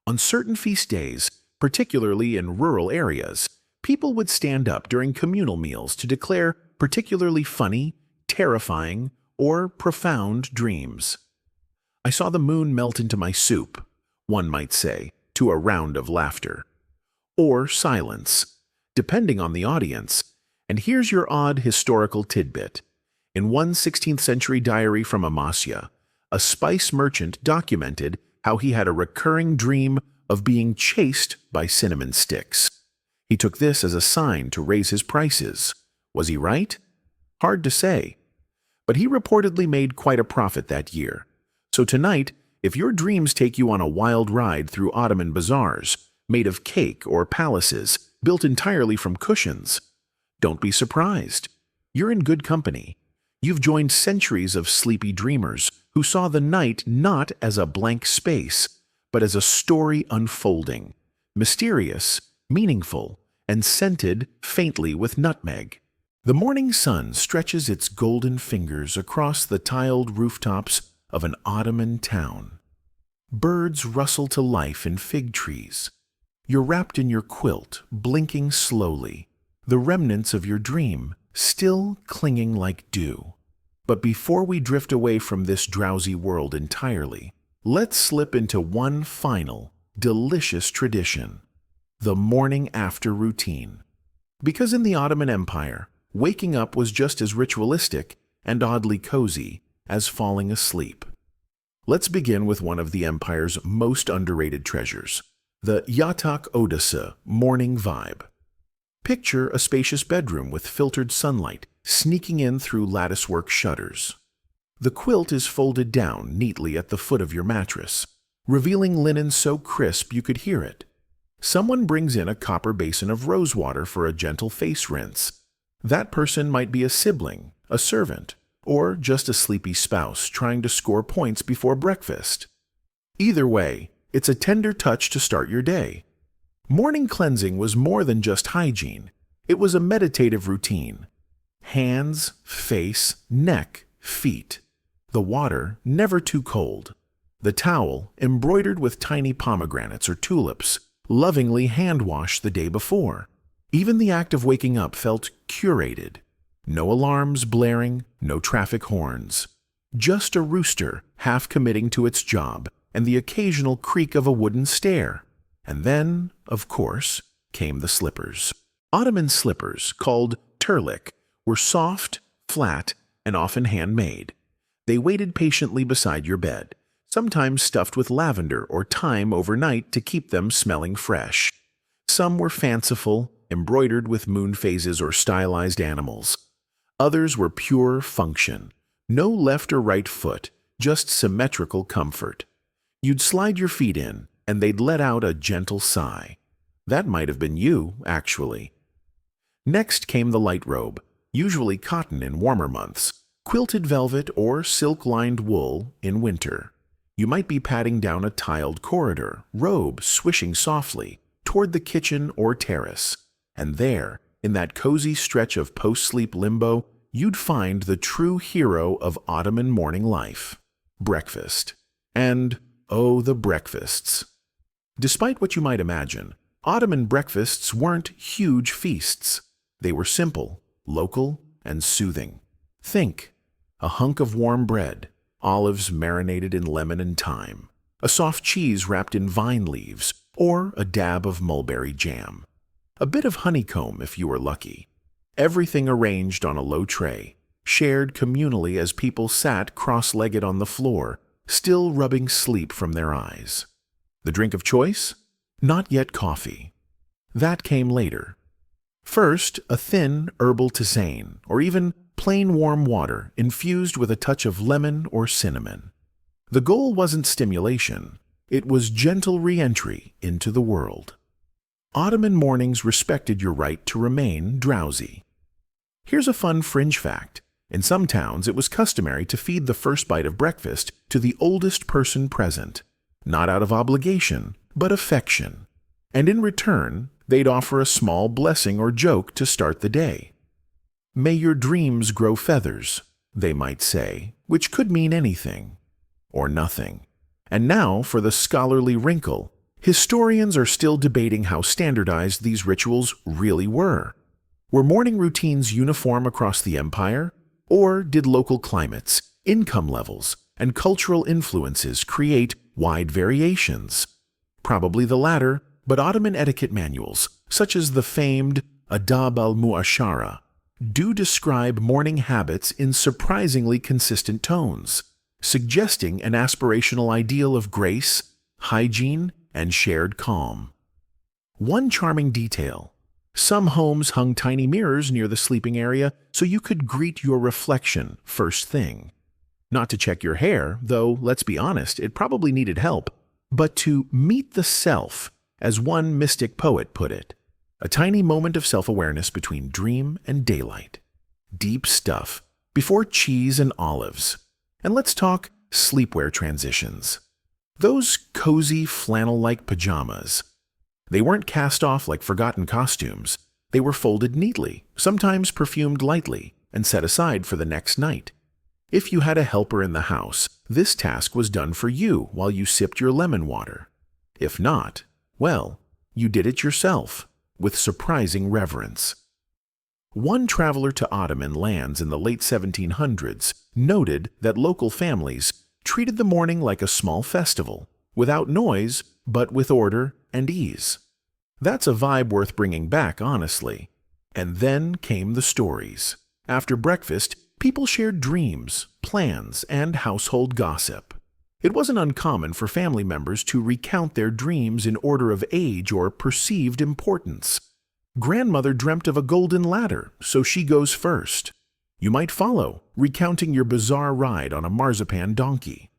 S1: On certain feast days, particularly in rural areas, people would stand up during communal meals to declare particularly funny, terrifying, or profound dreams. I saw the moon melt into my soup, one might say, to a round of laughter. Or silence, depending on the audience. And here's your odd historical tidbit. In one 16th century diary from Amasya, a spice merchant documented how he had a recurring dream of being chased by cinnamon sticks. He took this as a sign to raise his prices. Was he right? Hard to say. But he reportedly made quite a profit that year. So tonight, if your dreams take you on a wild ride through Ottoman bazaars, made of cake or palaces, built entirely from cushions, don't be surprised. You're in good company. You've joined centuries of sleepy dreamers who saw the night not as a blank space, but as a story unfolding, mysterious, meaningful, and scented faintly with nutmeg. The morning sun stretches its golden fingers across the tiled rooftops of an Ottoman town. Birds rustle to life in fig trees. You're wrapped in your quilt, blinking slowly, the remnants of your dream still clinging like dew. But before we drift away from this drowsy world entirely, let's slip into one final, delicious tradition: the morning after routine. Because in the Ottoman Empire, waking up was just as ritualistic and oddly cozy as falling asleep. Let's begin with one of the empire's most underrated treasures, the yatak odası morning vibe. Picture a spacious bedroom with filtered sunlight sneaking in through latticework shutters. The quilt is folded down neatly at the foot of your mattress, revealing linen so crisp you could hear it. Someone brings in a copper basin of rose water for a gentle face rinse. That person might be a sibling, a servant, or just a sleepy spouse trying to score points before breakfast. Either way, it's a tender touch to start your day. Morning cleansing was more than just hygiene. It was a meditative routine. Hands, face, neck, feet. The water never too cold. The towel, embroidered with tiny pomegranates or tulips, lovingly hand-washed the day before. Even the act of waking up felt curated. No alarms blaring, no traffic horns. Just a rooster half committing to its job and the occasional creak of a wooden stair. And then, of course, came the slippers. Ottoman slippers, called terlik, were soft, flat, and often handmade. They waited patiently beside your bed, sometimes stuffed with lavender or thyme overnight to keep them smelling fresh. Some were fanciful, embroidered with moon phases or stylized animals. Others were pure function. No left or right foot, just symmetrical comfort. You'd slide your feet in, and they'd let out a gentle sigh. That might have been you, actually. Next came the light robe, usually cotton in warmer months, quilted velvet or silk-lined wool in winter. You might be padding down a tiled corridor, robe swishing softly toward the kitchen or terrace. And there, in that cozy stretch of post-sleep limbo, you'd find the true hero of Ottoman morning life: breakfast. And, oh, the breakfasts. Despite what you might imagine, Ottoman breakfasts weren't huge feasts. They were simple, local, and soothing. Think: a hunk of warm bread, olives marinated in lemon and thyme, a soft cheese wrapped in vine leaves, or a dab of mulberry jam. A bit of honeycomb if you were lucky. Everything arranged on a low tray, shared communally as people sat cross-legged on the floor, still rubbing sleep from their eyes. The drink of choice? Not yet coffee. That came later. First, a thin herbal tisane, or even plain warm water infused with a touch of lemon or cinnamon. The goal wasn't stimulation, it was gentle re-entry into the world. Ottoman mornings respected your right to remain drowsy. Here's a fun fringe fact. In some towns, it was customary to feed the first bite of breakfast to the oldest person present, not out of obligation, but affection. And in return, they'd offer a small blessing or joke to start the day. "May your dreams grow feathers," they might say, which could mean anything or nothing. And now for the scholarly wrinkle. Historians are still debating how standardized these rituals really were. Were morning routines uniform across the empire? Or did local climates, income levels, and cultural influences create wide variations? Probably the latter, but Ottoman etiquette manuals, such as the famed Adab al-Mu'ashara, do describe morning habits in surprisingly consistent tones, suggesting an aspirational ideal of grace, hygiene, and shared calm. One charming detail: some homes hung tiny mirrors near the sleeping area so you could greet your reflection first thing. Not to check your hair, though, let's be honest, it probably needed help, but to meet the self, as one mystic poet put it. A tiny moment of self-awareness between dream and daylight. Deep stuff, before cheese and olives. And let's talk sleepwear transitions. Those cozy flannel-like pajamas. They weren't cast off like forgotten costumes. They were folded neatly, sometimes perfumed lightly, and set aside for the next night. If you had a helper in the house, this task was done for you while you sipped your lemon water. If not, well, you did it yourself, with surprising reverence. One traveler to Ottoman lands in the late 1700s noted that local families treated the morning like a small festival, without noise, but with order and ease. That's a vibe worth bringing back, honestly. And then came the stories. After breakfast, people shared dreams, plans, and household gossip. It wasn't uncommon for family members to recount their dreams in order of age or perceived importance. Grandmother dreamt of a golden ladder, so she goes first. You might follow, recounting your bizarre ride on a marzipan donkey.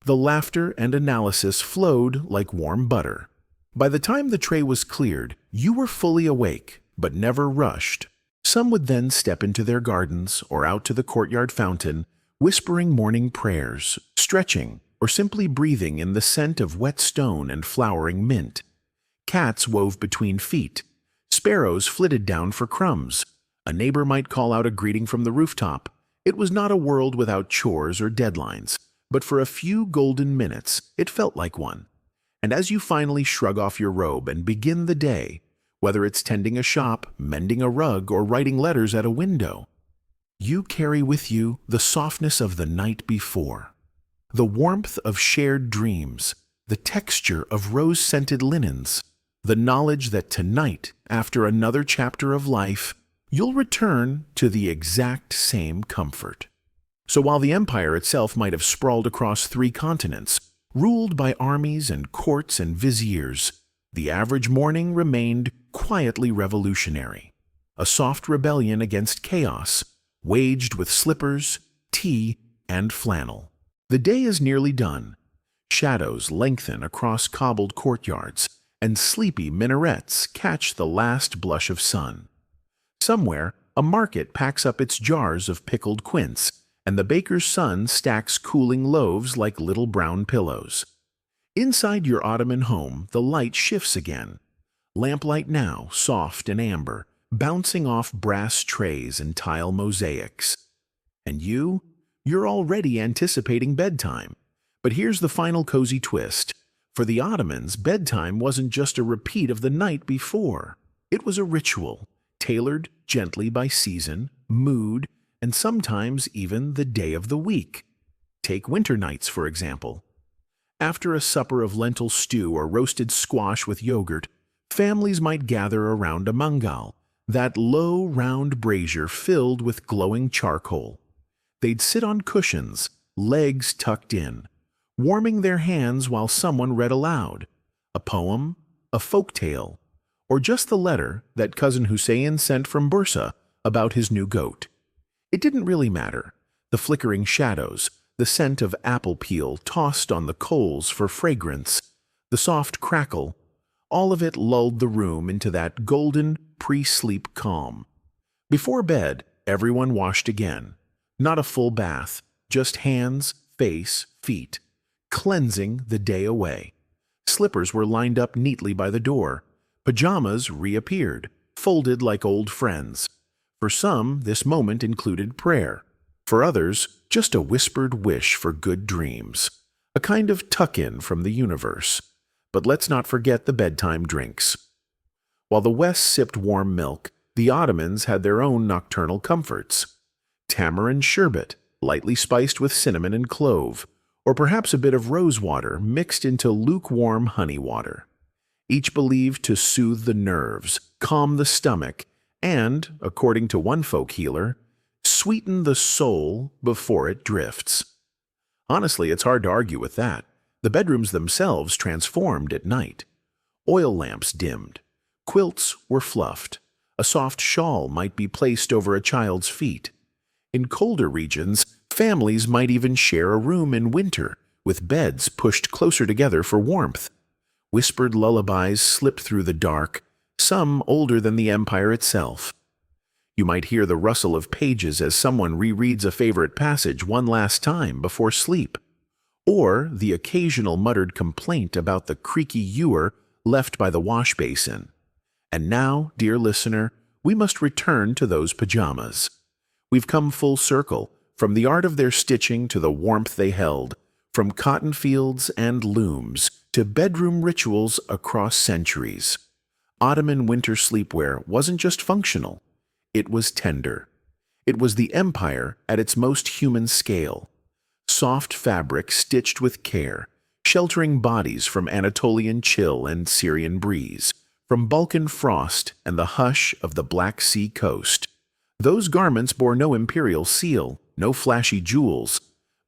S1: The laughter and analysis flowed like warm butter. By the time the tray was cleared, you were fully awake, but never rushed. Some would then step into their gardens or out to the courtyard fountain, whispering morning prayers, stretching, or simply breathing in the scent of wet stone and flowering mint. Cats wove between feet. Sparrows flitted down for crumbs. A neighbor might call out a greeting from the rooftop. It was not a world without chores or deadlines, but for a few golden minutes, it felt like one. And as you finally shrug off your robe and begin the day, whether it's tending a shop, mending a rug, or writing letters at a window, you carry with you the softness of the night before, the warmth of shared dreams, the texture of rose-scented linens, the knowledge that tonight, after another chapter of life, you'll return to the exact same comfort. So while the empire itself might have sprawled across 3 continents, ruled by armies and courts and viziers, the average morning remained quietly revolutionary. A soft rebellion against chaos, waged with slippers, tea, and flannel. The day is nearly done. Shadows lengthen across cobbled courtyards, and sleepy minarets catch the last blush of sun. Somewhere, a market packs up its jars of pickled quince, and the baker's son stacks cooling loaves like little brown pillows. Inside your Ottoman home, the light shifts again. Lamplight now, soft and amber, bouncing off brass trays and tile mosaics. And you're already anticipating bedtime. But here's the final cozy twist. For the Ottomans, bedtime wasn't just a repeat of the night before. It was a ritual, tailored gently by season, mood, and sometimes even the day of the week. Take winter nights, for example. After a supper of lentil stew or roasted squash with yogurt, families might gather around a mangal, that low, round brazier filled with glowing charcoal. They'd sit on cushions, legs tucked in, warming their hands while someone read aloud, a poem, a folk tale, or just the letter that Cousin Hussein sent from Bursa about his new goat. It didn't really matter. The flickering shadows, the scent of apple peel tossed on the coals for fragrance, the soft crackle, all of it lulled the room into that golden pre-sleep calm. Before bed, everyone washed again. Not a full bath, just hands, face, feet, cleansing the day away. Slippers were lined up neatly by the door. Pajamas reappeared, folded like old friends. For some, this moment included prayer. For others, just a whispered wish for good dreams. A kind of tuck-in from the universe. But let's not forget the bedtime drinks. While the West sipped warm milk, the Ottomans had their own nocturnal comforts. Tamarind sherbet, lightly spiced with cinnamon and clove, or perhaps a bit of rose water mixed into lukewarm honey water. Each believed to soothe the nerves, calm the stomach, and, according to one folk healer, sweeten the soul before it drifts. Honestly, it's hard to argue with that. The bedrooms themselves transformed at night. Oil lamps dimmed. Quilts were fluffed. A soft shawl might be placed over a child's feet. In colder regions, families might even share a room in winter, with beds pushed closer together for warmth. Whispered lullabies slipped through the dark, some older than the empire itself. You might hear the rustle of pages as someone rereads a favorite passage one last time before sleep, or the occasional muttered complaint about the creaky ewer left by the wash basin. And now, dear listener, we must return to those pajamas. We've come full circle, from the art of their stitching to the warmth they held, from cotton fields and looms to bedroom rituals across centuries. Ottoman winter sleepwear wasn't just functional, it was tender. It was the empire at its most human scale. Soft fabric stitched with care, sheltering bodies from Anatolian chill and Syrian breeze, from Balkan frost and the hush of the Black Sea coast. Those garments bore no imperial seal, no flashy jewels,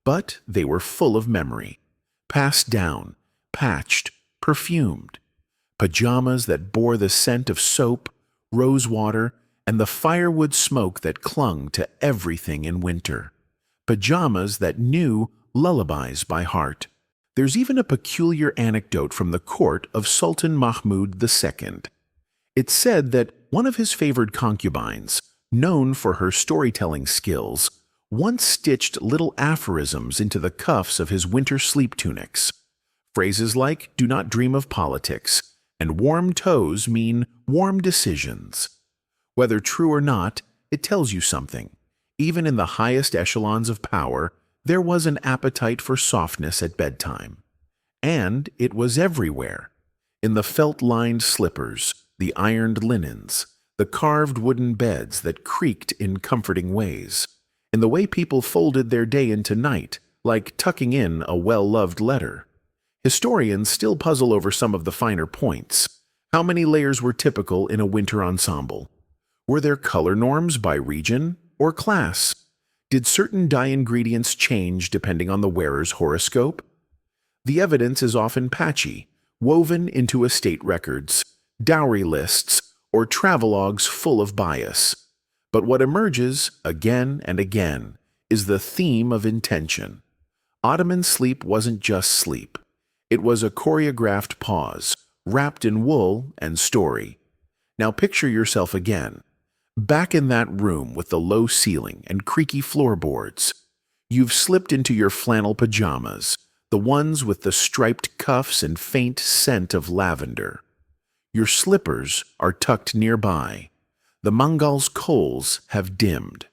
S1: but they were full of memory, passed down, patched, perfumed. Pajamas that bore the scent of soap, rose water, and the firewood smoke that clung to everything in winter. Pajamas that knew lullabies by heart. There's even a peculiar anecdote from the court of Sultan Mahmud II. It's said that one of his favored concubines, known for her storytelling skills, once stitched little aphorisms into the cuffs of his winter sleep tunics. Phrases like, "Do not dream of politics," and "warm toes" mean warm decisions. Whether true or not, it tells you something. Even in the highest echelons of power, there was an appetite for softness at bedtime. And it was everywhere. In the felt-lined slippers, the ironed linens, the carved wooden beds that creaked in comforting ways, in the way people folded their day into night, like tucking in a well-loved letter. Historians still puzzle over some of the finer points. How many layers were typical in a winter ensemble? Were there color norms by region or class? Did certain dye ingredients change depending on the wearer's horoscope? The evidence is often patchy, woven into estate records, dowry lists, or travelogues full of bias. But what emerges, again and again, is the theme of intention. Ottoman sleep wasn't just sleep. It was a choreographed pause, wrapped in wool and story. Now picture yourself again. Back in that room with the low ceiling and creaky floorboards, you've slipped into your flannel pajamas, the ones with the striped cuffs and faint scent of lavender. Your slippers are tucked nearby. The mangal's coals have dimmed.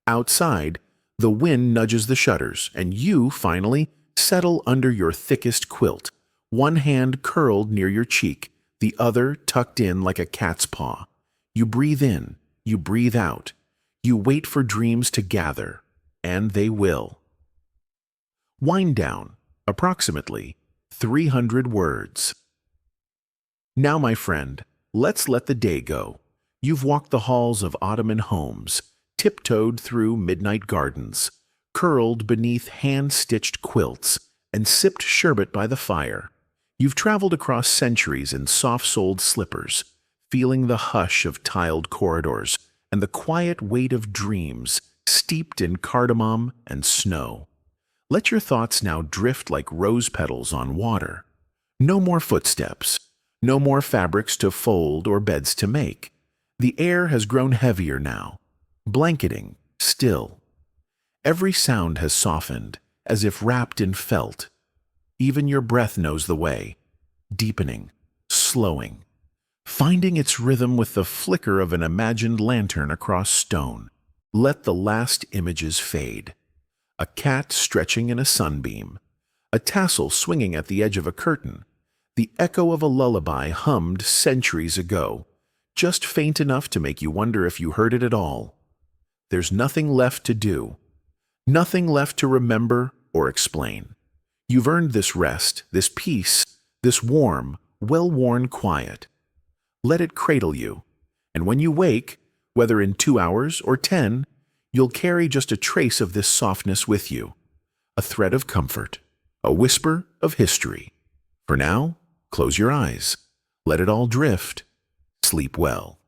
S1: Outside, the wind nudges the shutters, and you, finally, settle under your thickest quilt, one hand curled near your cheek, the other tucked in like a cat's paw. You breathe in, you breathe out. You wait for dreams to gather, and they will. Wind down, approximately 300 words. Now, my friend, let's let the day go. You've walked the halls of Ottoman homes, tiptoed through midnight gardens, curled beneath hand-stitched quilts, and sipped sherbet by the fire. You've traveled across centuries in soft-soled slippers, feeling the hush of tiled corridors and the quiet weight of dreams steeped in cardamom and snow. Let your thoughts now drift like rose petals on water. No more footsteps, no more fabrics to fold or beds to make. The air has grown heavier now, blanketing, still. Every sound has softened, as if wrapped in felt. Even your breath knows the way, deepening, slowing, finding its rhythm with the flicker of an imagined lantern across stone. Let the last images fade. A cat stretching in a sunbeam, a tassel swinging at the edge of a curtain, the echo of a lullaby hummed centuries ago, just faint enough to make you wonder if you heard it at all. There's nothing left to do, nothing left to remember or explain. You've earned this rest, this peace, this warm, well-worn quiet. Let it cradle you, and when you wake, whether in 2 hours or 10, you'll carry just a trace of this softness with you, a thread of comfort, a whisper of history. For now, close your eyes, let it all drift, sleep well.